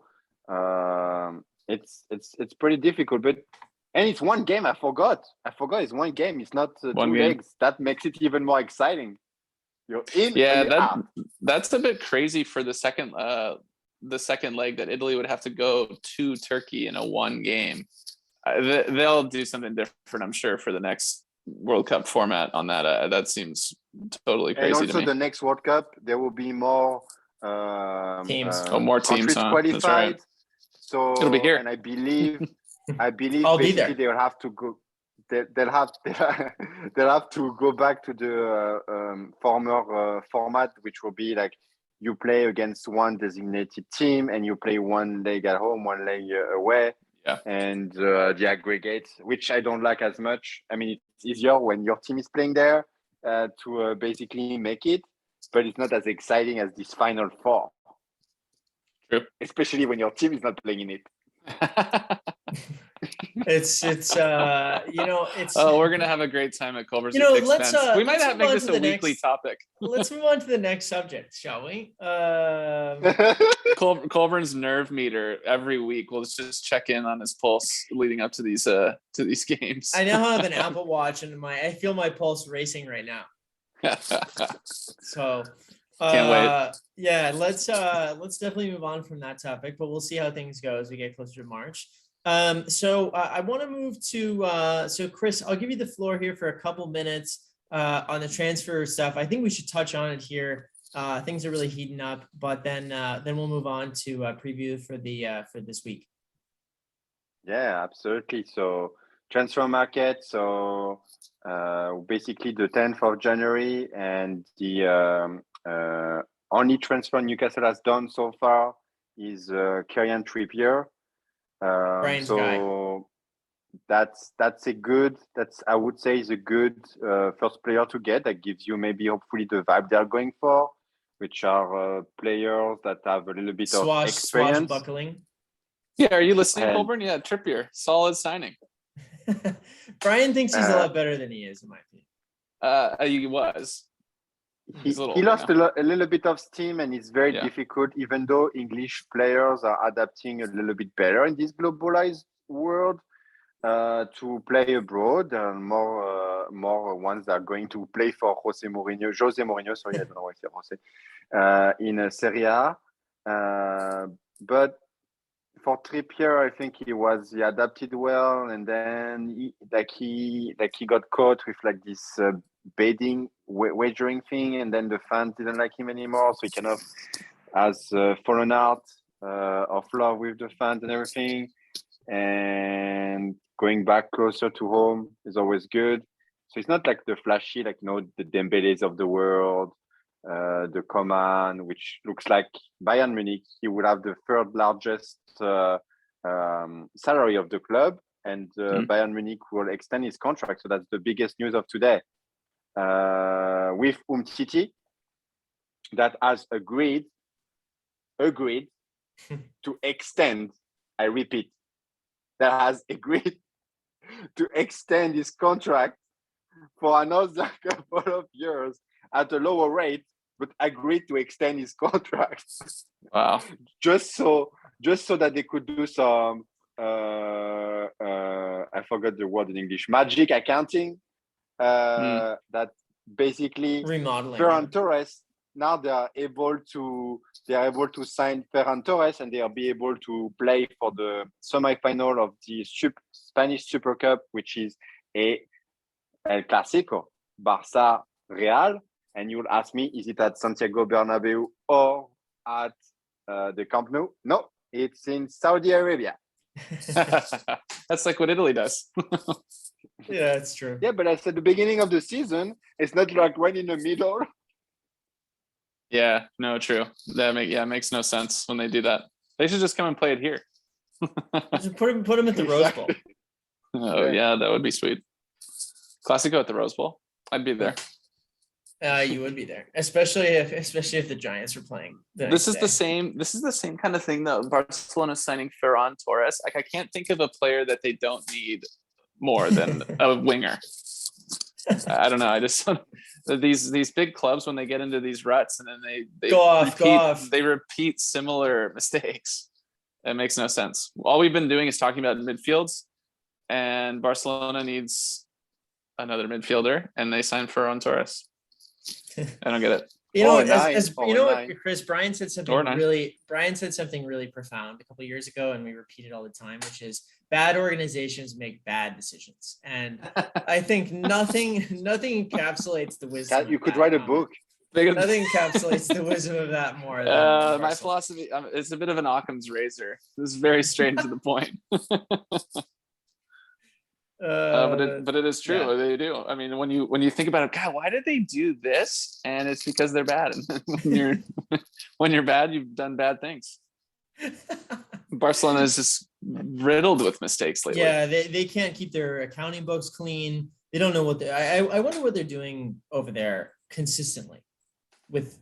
it's pretty difficult. And it's one game. I forgot. It's one game. It's not 2 legs. That makes it even more exciting. You're in. Yeah, that's a bit crazy for the second leg that Italy would have to go to Turkey in a one game. They'll do something different, I'm sure, for the next World Cup format on that. That seems totally crazy And to also me. the next World Cup, there will be more Teams. More teams, countries huh? qualified. That's right. So It'll be here. and I believe I'll be basically there. they will have to go. They'll have they'll have to go back to the former format, which will be like you play against one designated team and you play one leg at home, one leg away. Yeah. And the aggregate, which I don't like as much. I mean, it's easier when your team is playing there to basically make it, but it's not as exciting as this Final Four. True. Especially when your team is not playing in it. It's it's Oh, we're gonna have a great time at Culver's let's expense. We might let's have move make on this to a the weekly next topic. let's move on to the next subject, shall we? Colburn's nerve meter every week. We'll just check in on his pulse leading up to these games. I now have an Apple Watch and I feel my pulse racing right now. So Can't wait. Yeah, let's definitely move on from that topic, but we'll see how things go as we get closer to March. So I want to move to so Chris, I'll give you the floor here for a couple minutes on the transfer stuff. I think we should touch on it here. Things are really heating up, but then we'll move on to preview for this week. Yeah, absolutely. So transfer market. So basically the 10th of January, and the only transfer Newcastle has done so far is Kieran Trippier. Brian's guy. So that's I would say is a good first player to get. That gives you maybe hopefully the vibe they're going for, which are players that have a little bit of experience. Swashbuckling. Yeah, are you listening, And- Colburn? Yeah, Trippier, solid signing. Brian thinks he's a lot better than he is, in my opinion. He was. He a little lost older a little bit of steam, and it's very Yeah. difficult, even though English players are adapting a little bit better in this globalized world to play abroad, and more ones that are going to play for Jose Mourinho, sorry, I don't know if it's Jose, in Serie A. But for Trippier, I think he adapted well, and then he got caught with like this betting wagering thing, and then the fans didn't like him anymore, so he kind of has fallen out of love with the fans and everything. And going back closer to home is always good. So it's not like the flashy, like the Dembélés of the world, the Coman, which looks like Bayern Munich. He would have the third largest salary of the club, and Bayern Munich will extend his contract. So that's the biggest news of today. With Umtiti, that has agreed to extend. I repeat, that has agreed to extend his contract for another couple of years at a lower rate, but agreed to extend his contract. Wow. just so that they could do some I forgot the word in English, magic accounting, that basically Remodeling. Ferran Torres, now they are able to sign Ferran Torres, and they'll be able to play for the semi-final of the Spanish Super Cup, which is El Clásico, Barça Real. And you'll ask me, is it at Santiago Bernabeu or at the Camp Nou? No, it's in Saudi Arabia. That's like what Italy does. Yeah, it's true. Yeah, but at the beginning of the season, it's not like right in the middle. Yeah, no, true. That makes no sense when they do that. They should just come and play it here. Just put him at the Rose Bowl. Oh yeah, that would be sweet. Classico at the Rose Bowl. I'd be there. You would be there, especially if the Giants are playing. This is the same kind of thing though. Barcelona signing Ferran Torres. Like, I can't think of a player that they don't need more than a winger. I don't know. I just these big clubs, when they get into these ruts and then they repeat similar mistakes. It makes no sense. All we've been doing is talking about midfields, and Barcelona needs another midfielder, and they signed Ferran Torres. I don't get it. You know what, Chris? Brian said something really profound a couple of years ago, and we repeat it all the time, which is bad organizations make bad decisions, and I think nothing encapsulates the wisdom. You could write a book. Nothing encapsulates the wisdom of that more than my Barcelona. philosophy. It's a bit of an Occam's razor. This is very straight to the point. But it is true. Yeah. They do. I mean, when you think about it, God, why did they do this? And it's because they're bad. And when you're bad, you've done bad things. Barcelona is just riddled with mistakes lately. Yeah, they can't keep their accounting books clean. They don't know what I wonder what they're doing over there consistently.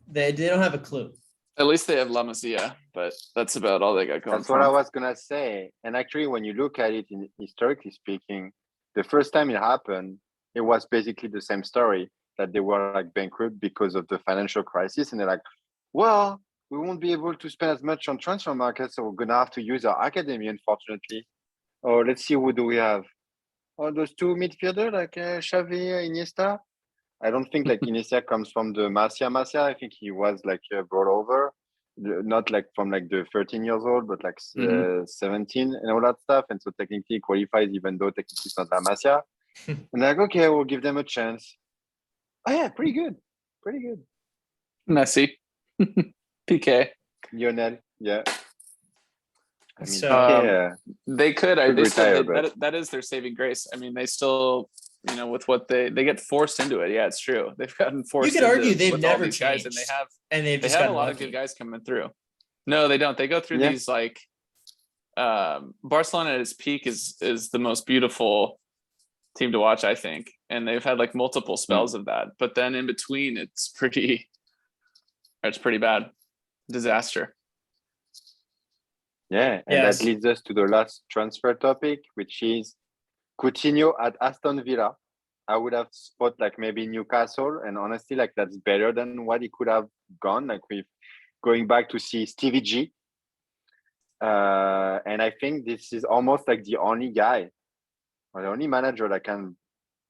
They don't have a clue. At least they have La Masia, but that's about all they got going. That's what I was gonna say. And actually, when you look at it, historically speaking, the first time it happened, it was basically the same story, that they were like bankrupt because of the financial crisis, and they're like, well, we won't be able to spend as much on transfer markets, so we're gonna have to use our academy, unfortunately. Oh, let's see, who do we have? Oh, those two midfielders, like Xavi, Iniesta. I don't think like Iniesta comes from the Masia. I think he was like brought over, not like from like the 13 years old, but like 17 and all that stuff. And so technically he qualifies, even though technically it's not La Masia. And like, okay, we'll give them a chance. Oh yeah, pretty good. Messi, PK, Lionel, yeah. I mean, they could. That is their saving grace. I mean, they still, with what they get forced into it. Yeah, it's true. They've gotten forced. You could argue they've never changed, guys, and they have a lot of good guys coming through. No, they don't. They go through these like Barcelona at its peak is the most beautiful team to watch, I think, and they've had like multiple spells of that. But then in between, it's pretty bad, disaster. Yeah, and that leads us to the last transfer topic, which is Coutinho at Aston Villa. I would have spot like maybe Newcastle, and honestly, like that's better than what he could have gone. Like with going back to see Stevie G, and I think this is almost like the only guy, or the only manager that can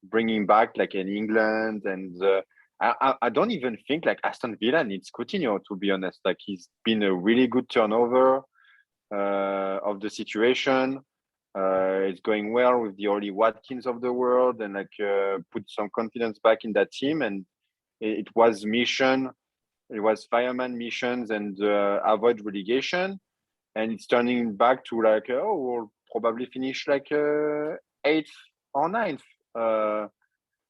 bring him back, like in England. And I don't even think like Aston Villa needs Coutinho, to be honest. Like he's been a really good turnover of the situation. It's going well with the Oli Watkins of the world, and like put some confidence back in that team. And it was fireman missions and avoid relegation, and it's turning back to like we'll probably finish like 8th or 9th.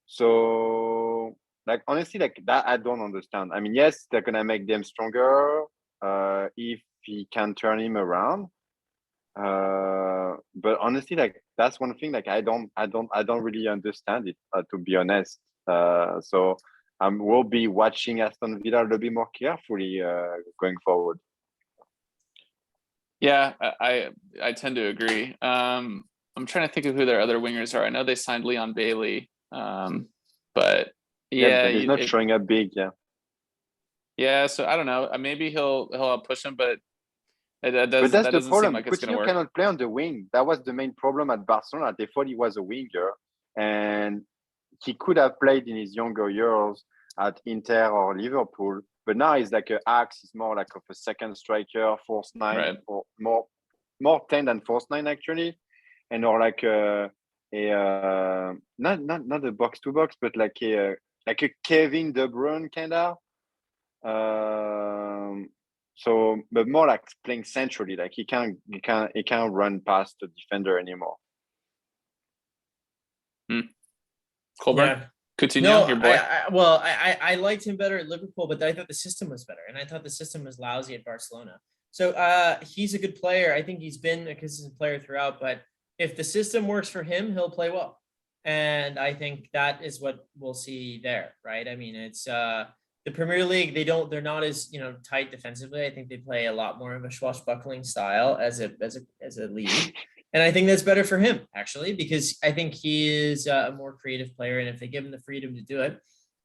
So like honestly, like that I don't understand. I mean, yes, they're gonna make them stronger if he can turn him around. But honestly, like that's one thing like I don't really understand it, to be honest. So we'll be watching Aston Villa a little bit more carefully going forward. Yeah, I tend to agree. I'm trying to think of who their other wingers are. I know they signed Leon Bailey, but he's not showing up big. Yeah, so I don't know. Maybe he'll push him, but but that's the problem. Like Coutinho cannot play on the wing. That was the main problem at Barcelona. They thought he was a winger, and he could have played in his younger years at Inter or Liverpool. But now he's like an axe. He's more like of a second striker, false nine, right. Or more 10 than false 9 actually, and or like not a box to box, but like a Kevin De Bruyne kind of. So, but more like playing centrally, like he can't run past the defender anymore. Colburn, yeah. Coutinho, your boy. I liked him better at Liverpool, but I thought the system was better, and I thought the system was lousy at Barcelona. So he's a good player. I think he's been a consistent player throughout, but if the system works for him, he'll play well. And I think that is what we'll see there, right? I mean, it's the Premier League, they're not as, tight defensively. I think they play a lot more of a swashbuckling style as a league. And I think that's better for him, actually, because I think he is a more creative player. And if they give him the freedom to do it,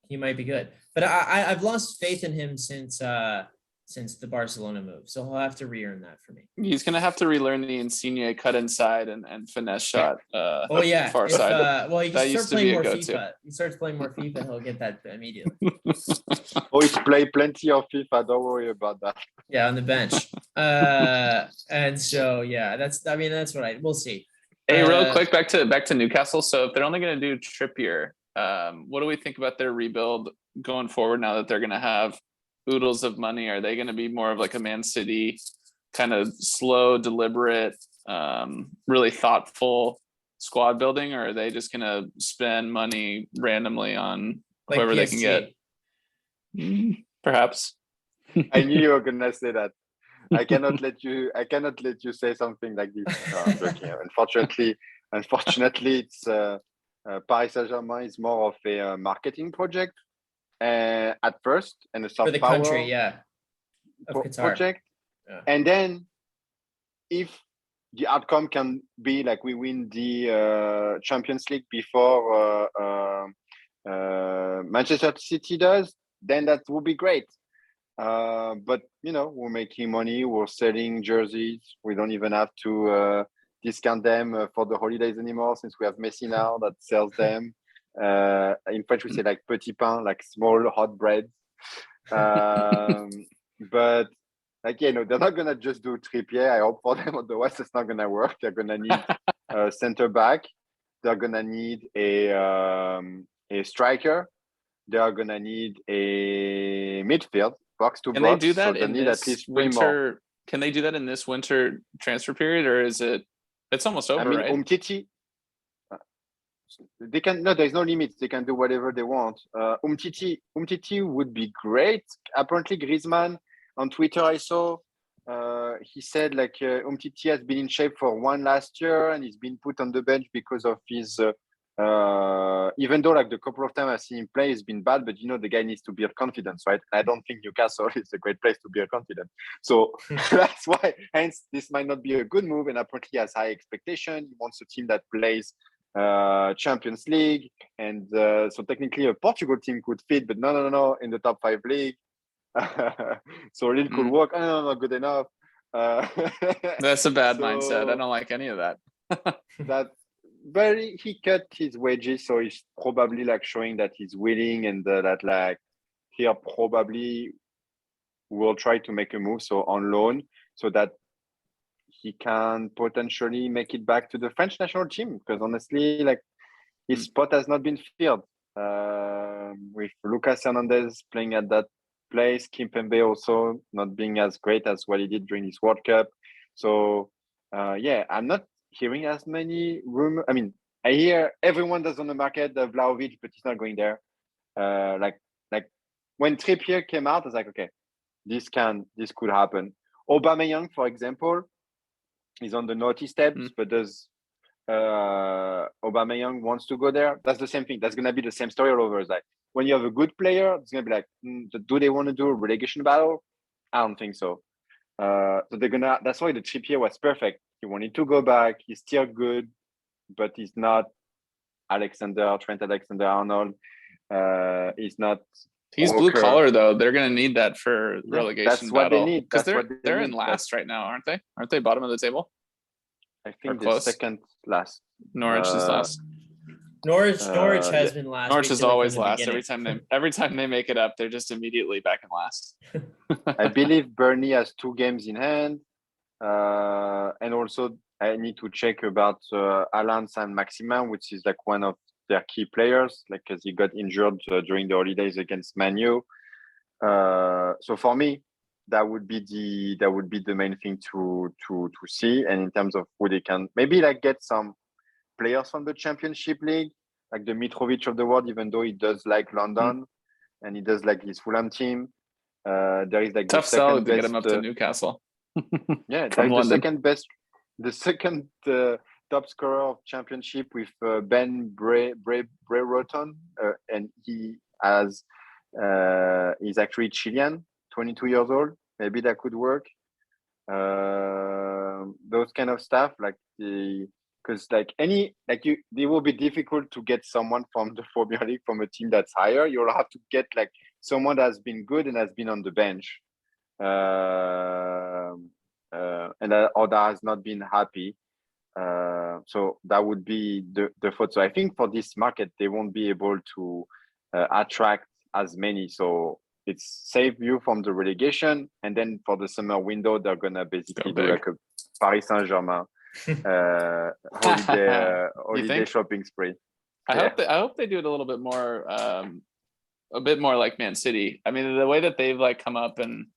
he might be good. But I've lost faith in him since the Barcelona move. So he'll have to re-earn that for me. He's going to have to relearn the Insigne cut inside and finesse shot. Far side. Well, he can start playing more FIFA. He starts playing more FIFA, he'll get that immediately. He's played plenty of FIFA. Don't worry about that. Yeah, on the bench. And so, yeah, we'll see. Hey, real quick, back to Newcastle. So if they're only going to do Trippier, what do we think about their rebuild going forward now that they're going to have oodles of money? Are they going to be more of like a Man City kind of slow, deliberate, really thoughtful squad building, or are they just going to spend money randomly on Like whoever they can PSG? get? Perhaps. I knew you were gonna say that. I cannot let you say something like this. No, I'm joking. Unfortunately, it's Paris Saint-Germain is more of a marketing project at first, and a For soft the power country, yeah. Of Qatar. project. Yeah. And then, if the outcome can be like we win the Champions League before Manchester City does, then that would be great. But we're making money, we're selling jerseys, we don't even have to discount them for the holidays anymore, since we have Messi now that sells them. In French we say like petit pain, like small hot bread. But they're not gonna just do Trippier. I hope for them, otherwise it's not gonna work. They're gonna need a center back, they're gonna need a striker, they are gonna need a midfield, box to Can box. they do that so they in need at this least 3 more. winter? Can they do that in this winter transfer period, or is it's almost over, right? Umtiti, they can, no, there's no limits. They can do whatever they want. Umtiti would be great. Apparently, Griezmann on Twitter, I saw, he said Umtiti has been in shape for one last year, and he's been put on the bench because of his. Even though the couple of times I've seen him play, it's been bad, but the guy needs to build confidence, right? I don't think Newcastle is a great place to build confidence. So that's why, hence, this might not be a good move. And apparently he has high expectation. He wants a team that plays Champions League. And so technically a Portugal team could fit, but no, in the top 5 league. So Lille could work. No, not good enough. That's a bad mindset. I don't like any of that. But he cut his wages, so he's probably showing that he's willing, and that he probably will try to make a move, so on loan, so that he can potentially make it back to the French national team. Because honestly, his spot has not been filled. With Lucas Hernandez playing at that place, Kimpembe also not being as great as what he did during this World Cup. So I'm not hearing as many rumors. I mean, I hear everyone that's on the market, Vlahovic, but he's not going there. When Trippier came out, I was like, okay, this could happen. Aubameyang, for example, is on the naughty steps, but does Aubameyang wants to go there? That's the same thing. That's gonna be the same story all over. It's when you have a good player, it's gonna be do they want to do a relegation battle? I don't think so. So they're gonna. That's why the Trippier was perfect. He wanted to go back. He's still good, but he's not Trent Alexander-Arnold. He's not. He's Walker. Blue collar though. They're gonna need that for relegation that's what battle. they need. Because they're in last right now, aren't they? Aren't they bottom of the table? I think they're second last. Norwich is last. Norwich has been last. Norwich is always last. Every time they make it up, they're just immediately back in last. I believe Burnley has 2 games in hand, and also I need to check about Alan Saint-Maximin, which is one of their key players, because he got injured during the holidays against Man U. So for me, that would be the main thing to see. And in terms of who they can maybe get some players from the Championship League, like the Mitrovic of the world, even though he does like London and he does like his Fulham team. There is tough sell to get him up to Newcastle. Yeah, from London. The second top scorer of Championship with Ben Brereton, and he has he's actually Chilean, 22 years old. Maybe that could work. Those kind of stuff, because it will be difficult to get someone from the Premier League from a team that's higher. You'll have to get someone that's been good and has been on the bench, and that has not been happy. So that would be the thought. So I think for this market, they won't be able to attract as many. So it's save you from the relegation, and then for the summer window, they're gonna basically do a Paris Saint-Germain. holiday shopping spree. I hope they do it a little bit more, a bit more like Man City. I mean, the way that they've like come up, and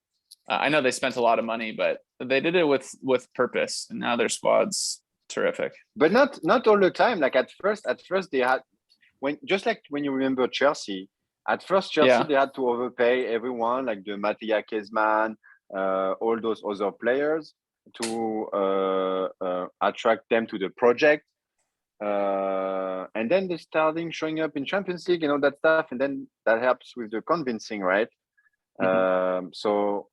I know they spent a lot of money, but they did it with purpose, and now their squad's terrific. But not all the time. Like at first they had when you remember Chelsea. At first, Chelsea they had to overpay everyone, like the Mattia Kezman, all those other players, to attract them to the project. And then they starting showing up in Champions League and all that stuff, and then that helps with the convincing, right? So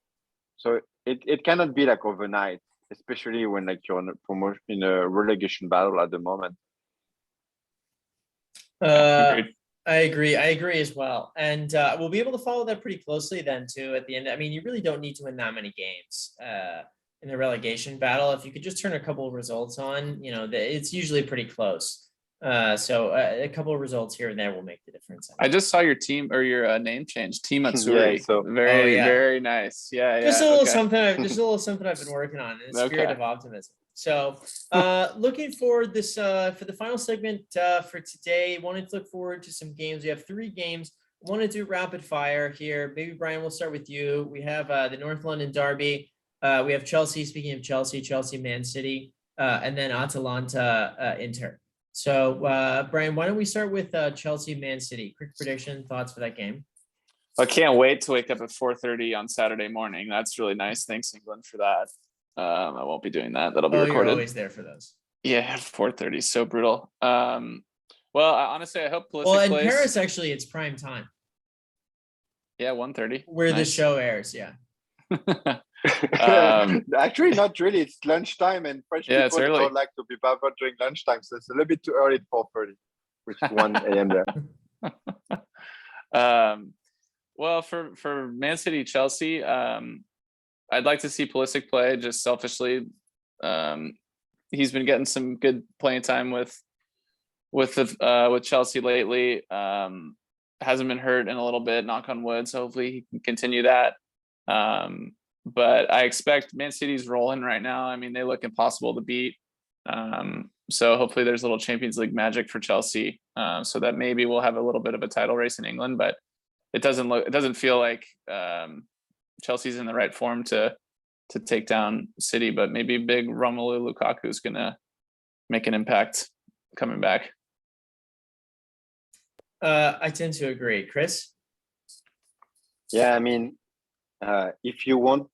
it cannot be like overnight, especially when like you're in a relegation battle at the moment. I agree as well, and we'll be able to follow that pretty closely then too at the end. I mean, you really don't need to win that many games in the relegation battle. If you could just turn a couple of results on, it's usually pretty close. So a couple of results here and there will make the difference. I just saw your team or your name change, Team Atsuri. Very nice. Yeah, just a little something. Just a little something I've been working on in the spirit of optimism. So looking forward this for the final segment for today. Wanted to look forward to some games. We have 3 games. Want to do rapid fire here. Maybe Brian, we'll start with you. We have the North London Derby. We have Chelsea. Speaking of Chelsea, Man City, and then Atalanta, Inter. So Brian, why don't we start with Chelsea, Man City? Quick prediction, thoughts for that game? I can't wait to wake up at 4:30 on Saturday morning. That's really nice. Thanks, England, for that. I won't be doing that. That'll be recorded. You're always there for those. Yeah, 4:30 is so brutal. Well, honestly, I hope Pulisic plays. Well, in Paris, actually, it's prime time. Yeah, 1:30. Where the show airs, yeah. Actually, not really. It's lunchtime, and French people don't like to be bothered during lunchtime, so it's a little bit too early at 4:30, which is 1 a.m. there. Well, for Man City, Chelsea, I'd like to see Pulisic play. Just selfishly, he's been getting some good playing time with Chelsea lately. Hasn't been hurt in a little bit, knock on wood. So hopefully he can continue that. But I expect Man City's rolling right now. I mean, they look impossible to beat. So hopefully there's a little Champions League magic for Chelsea, so that maybe we'll have a little bit of a title race in England. But it doesn't feel like Chelsea's in the right form to take down City. But maybe big Romelu Lukaku is gonna make an impact coming back. I tend to agree, Chris. Yeah, I mean, if you want,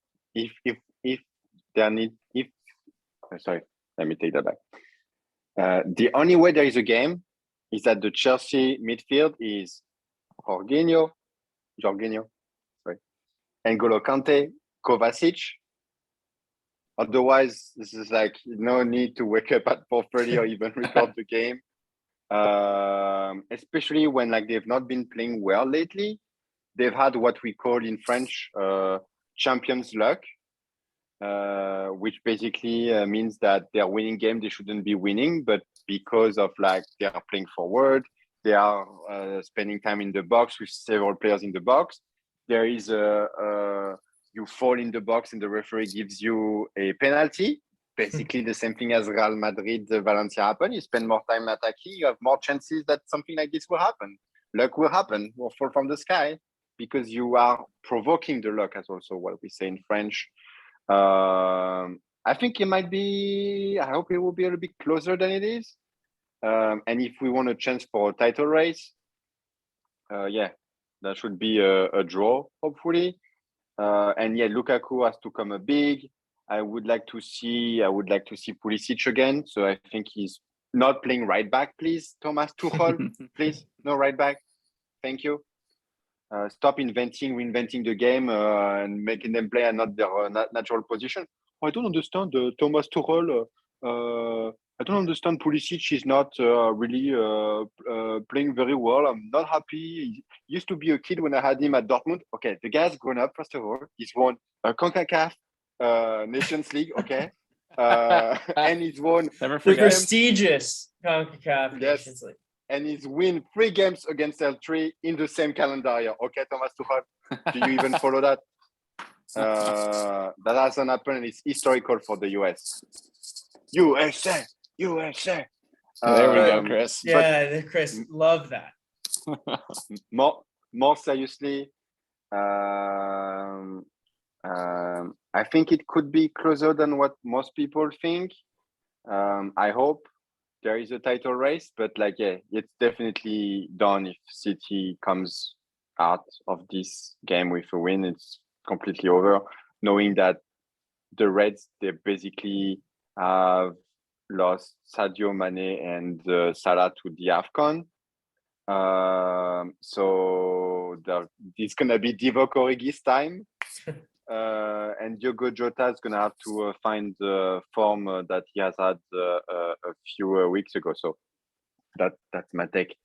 sorry, let me take that back. The only way there is a game is that the Chelsea midfield is Jorginho, N'Golo Kante, Kovacic. Otherwise, this is like no need to wake up at 4:30 or even record the game. Especially when like they've not been playing well lately. They've had what we call in French champions luck, which basically means that they're winning game they shouldn't be winning, but because of like they are playing forward, they are spending time in the box with several players in the box. There is you fall in the box and the referee gives you a penalty. Basically the same thing as Real Madrid, Valencia happened. You spend more time attacking, you have more chances that something like this will happen. Luck will happen, will fall from the sky, because you are provoking the luck, as also what we say in French. I think it might be, I hope it will be a little bit closer than it is. And if we want a chance for a title race, that should be a draw, hopefully. And yeah, Lukaku has to come up big. I would like to see Pulisic again. So I think he's not playing right back, please. Thomas Tuchel, please, no right back. Thank you. Stop reinventing the game and making them play and not their natural position. I don't understand Thomas Tuchel. I don't understand Pulisic is not really playing very well. I'm not happy. He used to be a kid when I had him at Dortmund. Okay, the guy's grown up, first of all. He's won a CONCACAF Nations League, okay? And he's won the prestigious CONCACAF Nations League. And he's win 3 games against L3 in the same calendar year. Okay, Thomas Tuchel, do you even follow that? That hasn't happened, and it's historical for the US. USA, USA. There we go, Chris. Yeah, Chris, love that. More seriously, I think it could be closer than what most people think. I hope there is a title race, but like, yeah, it's definitely done if City comes out of this game with a win. It's completely over, knowing that the Reds, they basically have lost Sadio Mane and Salah to the AFCON. So it's going to be Divock Origi's time. And Diogo Jota is going to have to find the form that he has had a few weeks ago. So that's my take.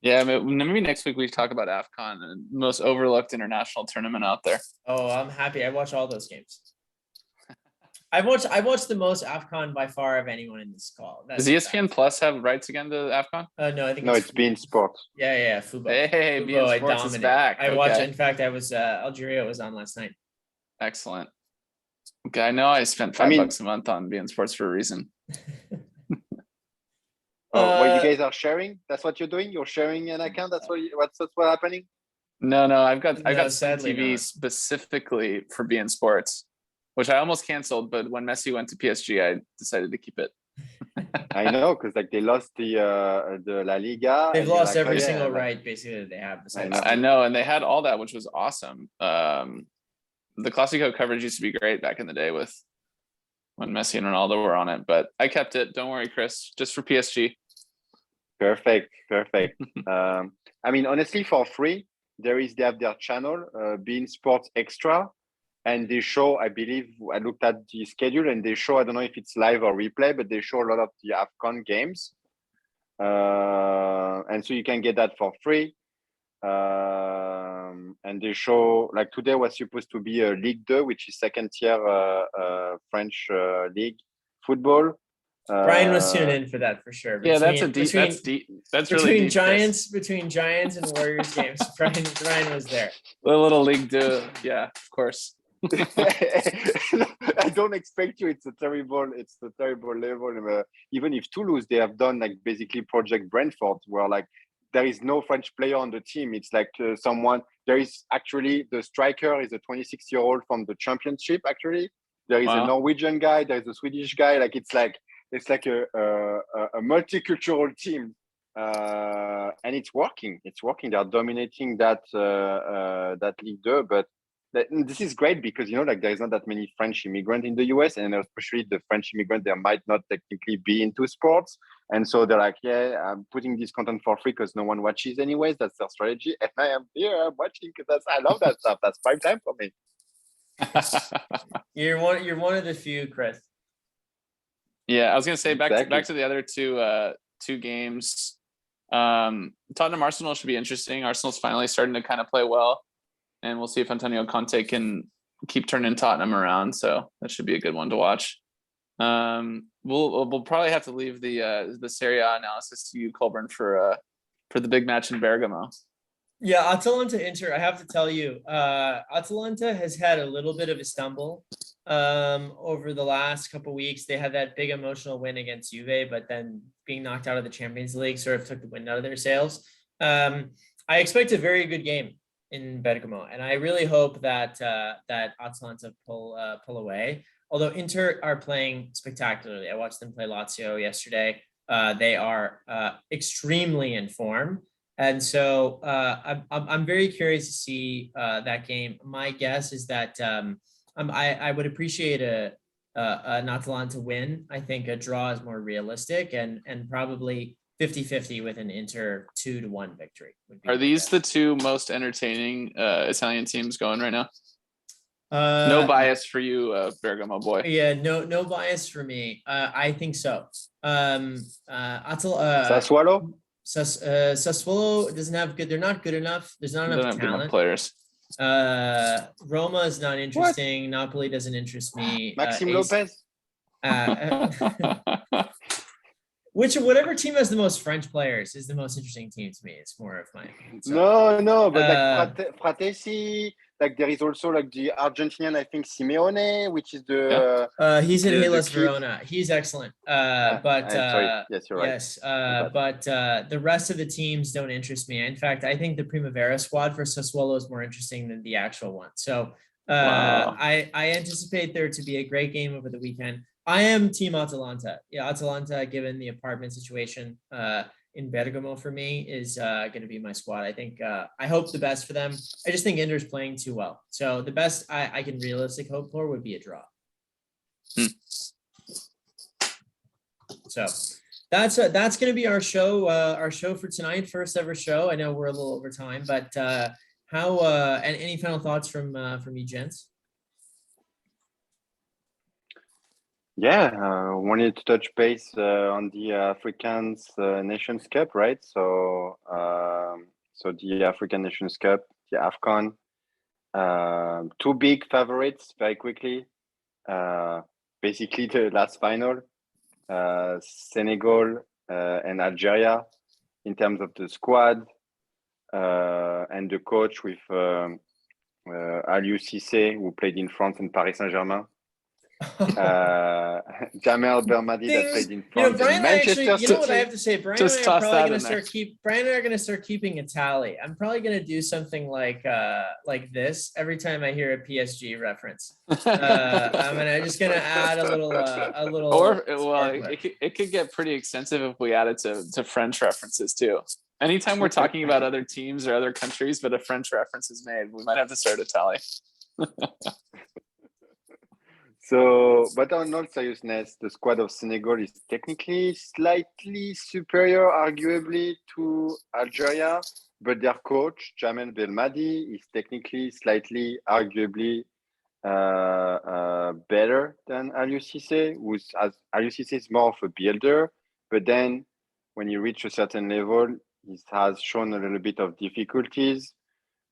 Yeah, maybe next week we talk about AFCON, the most overlooked international tournament out there. Oh, I'm happy. I watch all those games. I watched the most AFCON by far of anyone in this call. Does ESPN Plus have rights again to AFCON? No, I think it's beIN Sports. Yeah, Fubo. Hey, beIN Sports is back. I watched. In fact, I was Algeria was on last night. Excellent. Okay, I know I spent $5 a month on beIN Sports for a reason. What you guys are sharing? That's what you're doing? You're sharing an account? That's what's happening? No, I've got sadly TV not. specifically for beIN Sports, which I almost canceled, but when Messi went to PSG, I decided to keep it. I know, because like they lost the La Liga. They've lost every single right basically that they have. I know, and they had all that, which was awesome. The Classico coverage used to be great back in the day with when Messi and Ronaldo were on it, but I kept it. Don't worry, Chris, just for PSG. Perfect. I mean, honestly, for free, they have their channel, beIN Sports Extra, and they show, I believe, I looked at the schedule, and they show, I don't know if it's live or replay, but they show a lot of the AFCON games. And so you can get that for free. And they show, like today was supposed to be a Ligue 2, which is second tier French league football. Brian was tuning in for that for sure. That's really deep. Between Giants and Warriors games, Brian was there. A little League 2, yeah, of course. I don't expect you. It's a terrible level. Even if Toulouse, they have done like basically Project Brentford, where like there is no French player on the team. It's like there is actually the striker is a 26-year-old from the championship. Actually, there is a Norwegian guy. There is a Swedish guy. Like it's like a multicultural team, and it's working. They are dominating that Ligue 2, but this is great because like there is not that many French immigrants in the US, and especially the French immigrants, they might not technically be into sports, and so they're like, yeah, I'm putting this content for free because no one watches anyways. That's their strategy, and I am here. I'm watching because I love that stuff. That's prime time for me. You're one of the few, Chris. Yeah, I was gonna say back to the other two games. Tottenham Arsenal should be interesting. Arsenal's finally starting to kind of play well. And we'll see if Antonio Conte can keep turning Tottenham around. So that should be a good one to watch. We'll probably have to leave the Serie A analysis to you, Colburn, for the big match in Bergamo. Yeah, Atalanta Inter. I have to tell you, Atalanta has had a little bit of a stumble over the last couple of weeks. They had that big emotional win against Juve, but then being knocked out of the Champions League sort of took the wind out of their sails. I expect a very good game in Bergamo, and I really hope that Atalanta pull away. Although Inter are playing spectacularly, I watched them play Lazio yesterday. They are extremely in form, and so I'm very curious to see that game. My guess is that I would appreciate an Atalanta win. I think a draw is more realistic, and probably 50-50 with an Inter 2-1 victory. Are these the two most entertaining Italian teams going right now? No bias for you, Bergamo boy. Yeah, no bias for me. I think so. Sassuolo? Sassuolo doesn't have good. They're not good enough. There's not enough talent. Players. Roma is not interesting. What? Napoli doesn't interest me. Maxime Lopez. whatever team has the most French players is the most interesting team to me. It's more of my. So, No, but like Fratesi, like there is also like the Argentinian, I think Simeone, which is the he's at the Hellas kid. Verona. He's excellent. But I'm sorry. Yes, you're right. yes, but the rest of the teams don't interest me. In fact, I think the Primavera squad for Sassuolo is more interesting than the actual one. So Wow. I anticipate there to be a great game over the weekend. I am Team Atalanta. Yeah, Atalanta, given the apartment situation in Bergamo for me, is going to be my squad. I think I hope the best for them. I just think Inter's playing too well. So the best I can realistically hope for would be a draw. So that's going to be our show for tonight. First ever show. I know we're a little over time, but how and any final thoughts from you gents? Yeah, wanted to touch base on the Africans Nations Cup, right? So, so the African Nations Cup, the AFCON, two big favorites very quickly. Basically, the last final, Senegal and Algeria, in terms of the squad and the coach with Aliou Cissé, who played in France and Paris Saint-Germain. Jamel Belmadi that played in France Brian, and Manchester actually, you know what I City. have to say? Brian Just and I are toss probably that going in to there. Brian and I are going to start keeping a tally. I'm probably going to do something like this every time I hear a PSG reference. I'm just going to add a little. Or well, it could get pretty extensive if we add it to French references too. Anytime we're talking about other teams or other countries, but a French reference is made, we might have to start a tally. So, but on all seriousness, the squad of Senegal is technically slightly superior, arguably, to Algeria, but their coach, Jamel Belmadi, is technically slightly, arguably, better than Aliou Cissé, Aliou Cissé is more of a builder, but then when you reach a certain level, he has shown a little bit of difficulties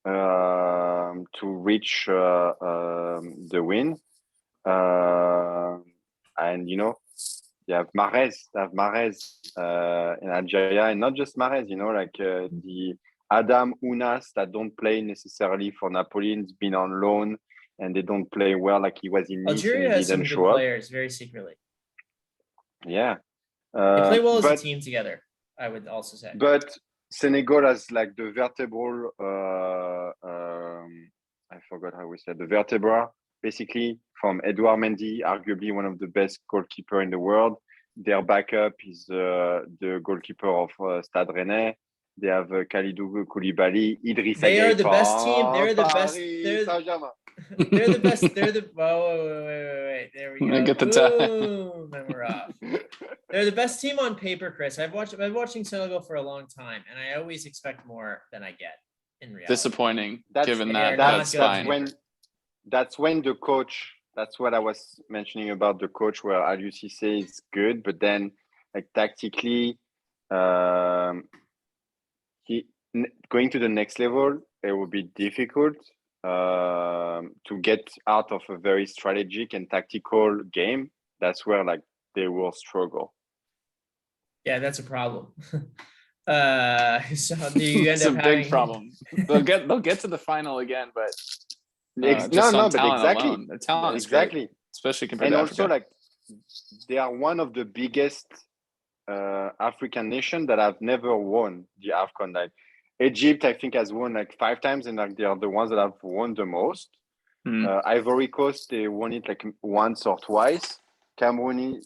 to reach the win. And you know, you have Mahrez in Algeria, and not just Mahrez, you know, like the Adam Unas that don't play necessarily for Napoli, has been on loan and they don't play well, like he was in Nice. Algeria and he has some didn't good show up. players, very secretly. Yeah, they play well as a team together, I would also say. But Senegal has like the vertebral. I forgot how we said the vertebra. Basically, from Edouard Mendy, arguably one of the best goalkeeper in the world. Their backup is the goalkeeper of Stade Rennais. They have Kalidou Koulibaly, Idrissa They Gueye are the best from team. They're the Paris best. Saint-Germain. They're the best. They're the. Wait. There we go. Get the time. Boom, and we're off. They're the best team on paper, Chris. I've been watching Senegal for a long time, and I always expect more than I get in reality. Disappointing, given that that's when the coach. That's what I was mentioning about the coach, where Aliou Cissé is good, but then like tactically, he going to the next level, it will be difficult to get out of a very strategic and tactical game. That's where like they will struggle. Yeah, that's a problem. So do you end up having... big problem? They'll get to the final again, but but exactly, alone, their talent is exactly, great, especially compared and to also Africa. like they are one of the biggest African nation that have never won the AFCON. Like Egypt, I think, has won like 5 times, and like they are the ones that have won the most. Ivory Coast, they won it like once or twice. Cameroon,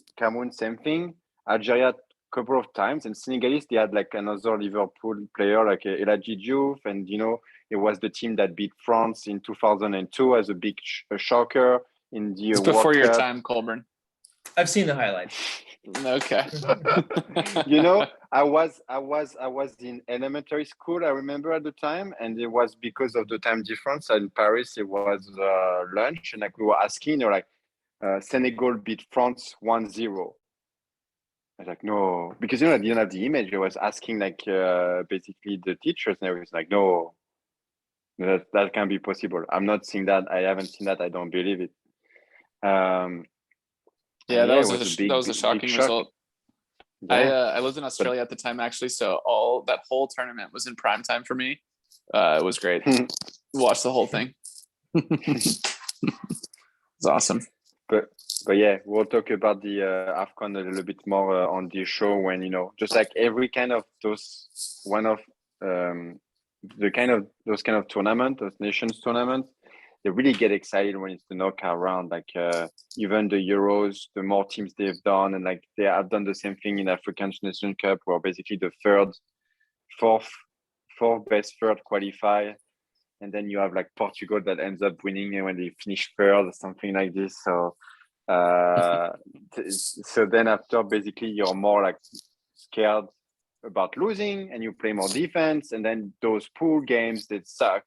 same thing. Algeria, couple of times, and Senegalese, they had like another Liverpool player like Eladji Diouf, and you know, it was the team that beat France in 2002 as a big shocker in the it's World before your Cup. time, Colburn. I've seen the highlights. Okay. You know, I was in elementary school, I remember at the time, and it was because of the time difference. In Paris, it was lunch, and like we were asking, you know, like Senegal beat France 1-0. I was like, no, because you know I didn't have the image. I was asking like basically the teachers, and everything. Like, no, that can't be possible. I'm not seeing that. I haven't seen that. I don't believe it. That was a shocking result. I lived in Australia at the time actually, so all that whole tournament was in prime time for me. It was great. Watched the whole thing. It's awesome. But yeah, we'll talk about the AFCON a little bit more on the show when, you know, just like every kind of those one of those kind of tournament, those nations tournaments, they really get excited when it's the knockout round. Like even the Euros, the more teams they've done, and like they have done the same thing in African Nations Cup, where basically the fourth best third qualify, and then you have like Portugal that ends up winning when they finish third or something like this. So so then after basically you're more like scared about losing and you play more defense, and then those pool games that suck.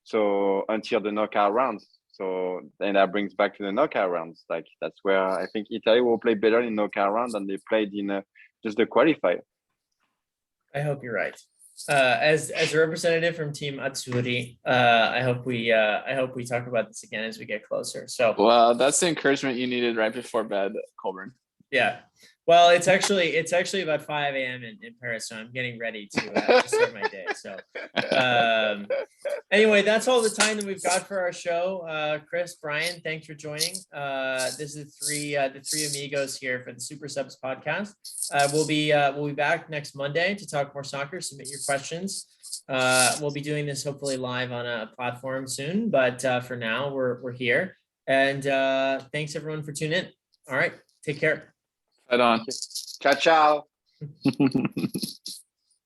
So until the knockout rounds. So then that brings back to the knockout rounds. Like that's where I think Italy will play better in knockout round than they played in just the qualifier. I hope you're right. As a representative from Team Azzurri, I hope we talk about this again as we get closer. So well, that's the encouragement you needed right before bed, Colburn. Yeah. Well, it's actually about 5 a.m. in Paris, so I'm getting ready to start my day. So anyway, that's all the time that we've got for our show. Chris, Brian, thanks for joining. This is the three amigos here for the Supersubs podcast. We'll be back next Monday to talk more soccer. Submit your questions. We'll be doing this hopefully live on a platform soon, but for now we're here. And thanks everyone for tuning in. All right, take care. Right on. Ciao, ciao.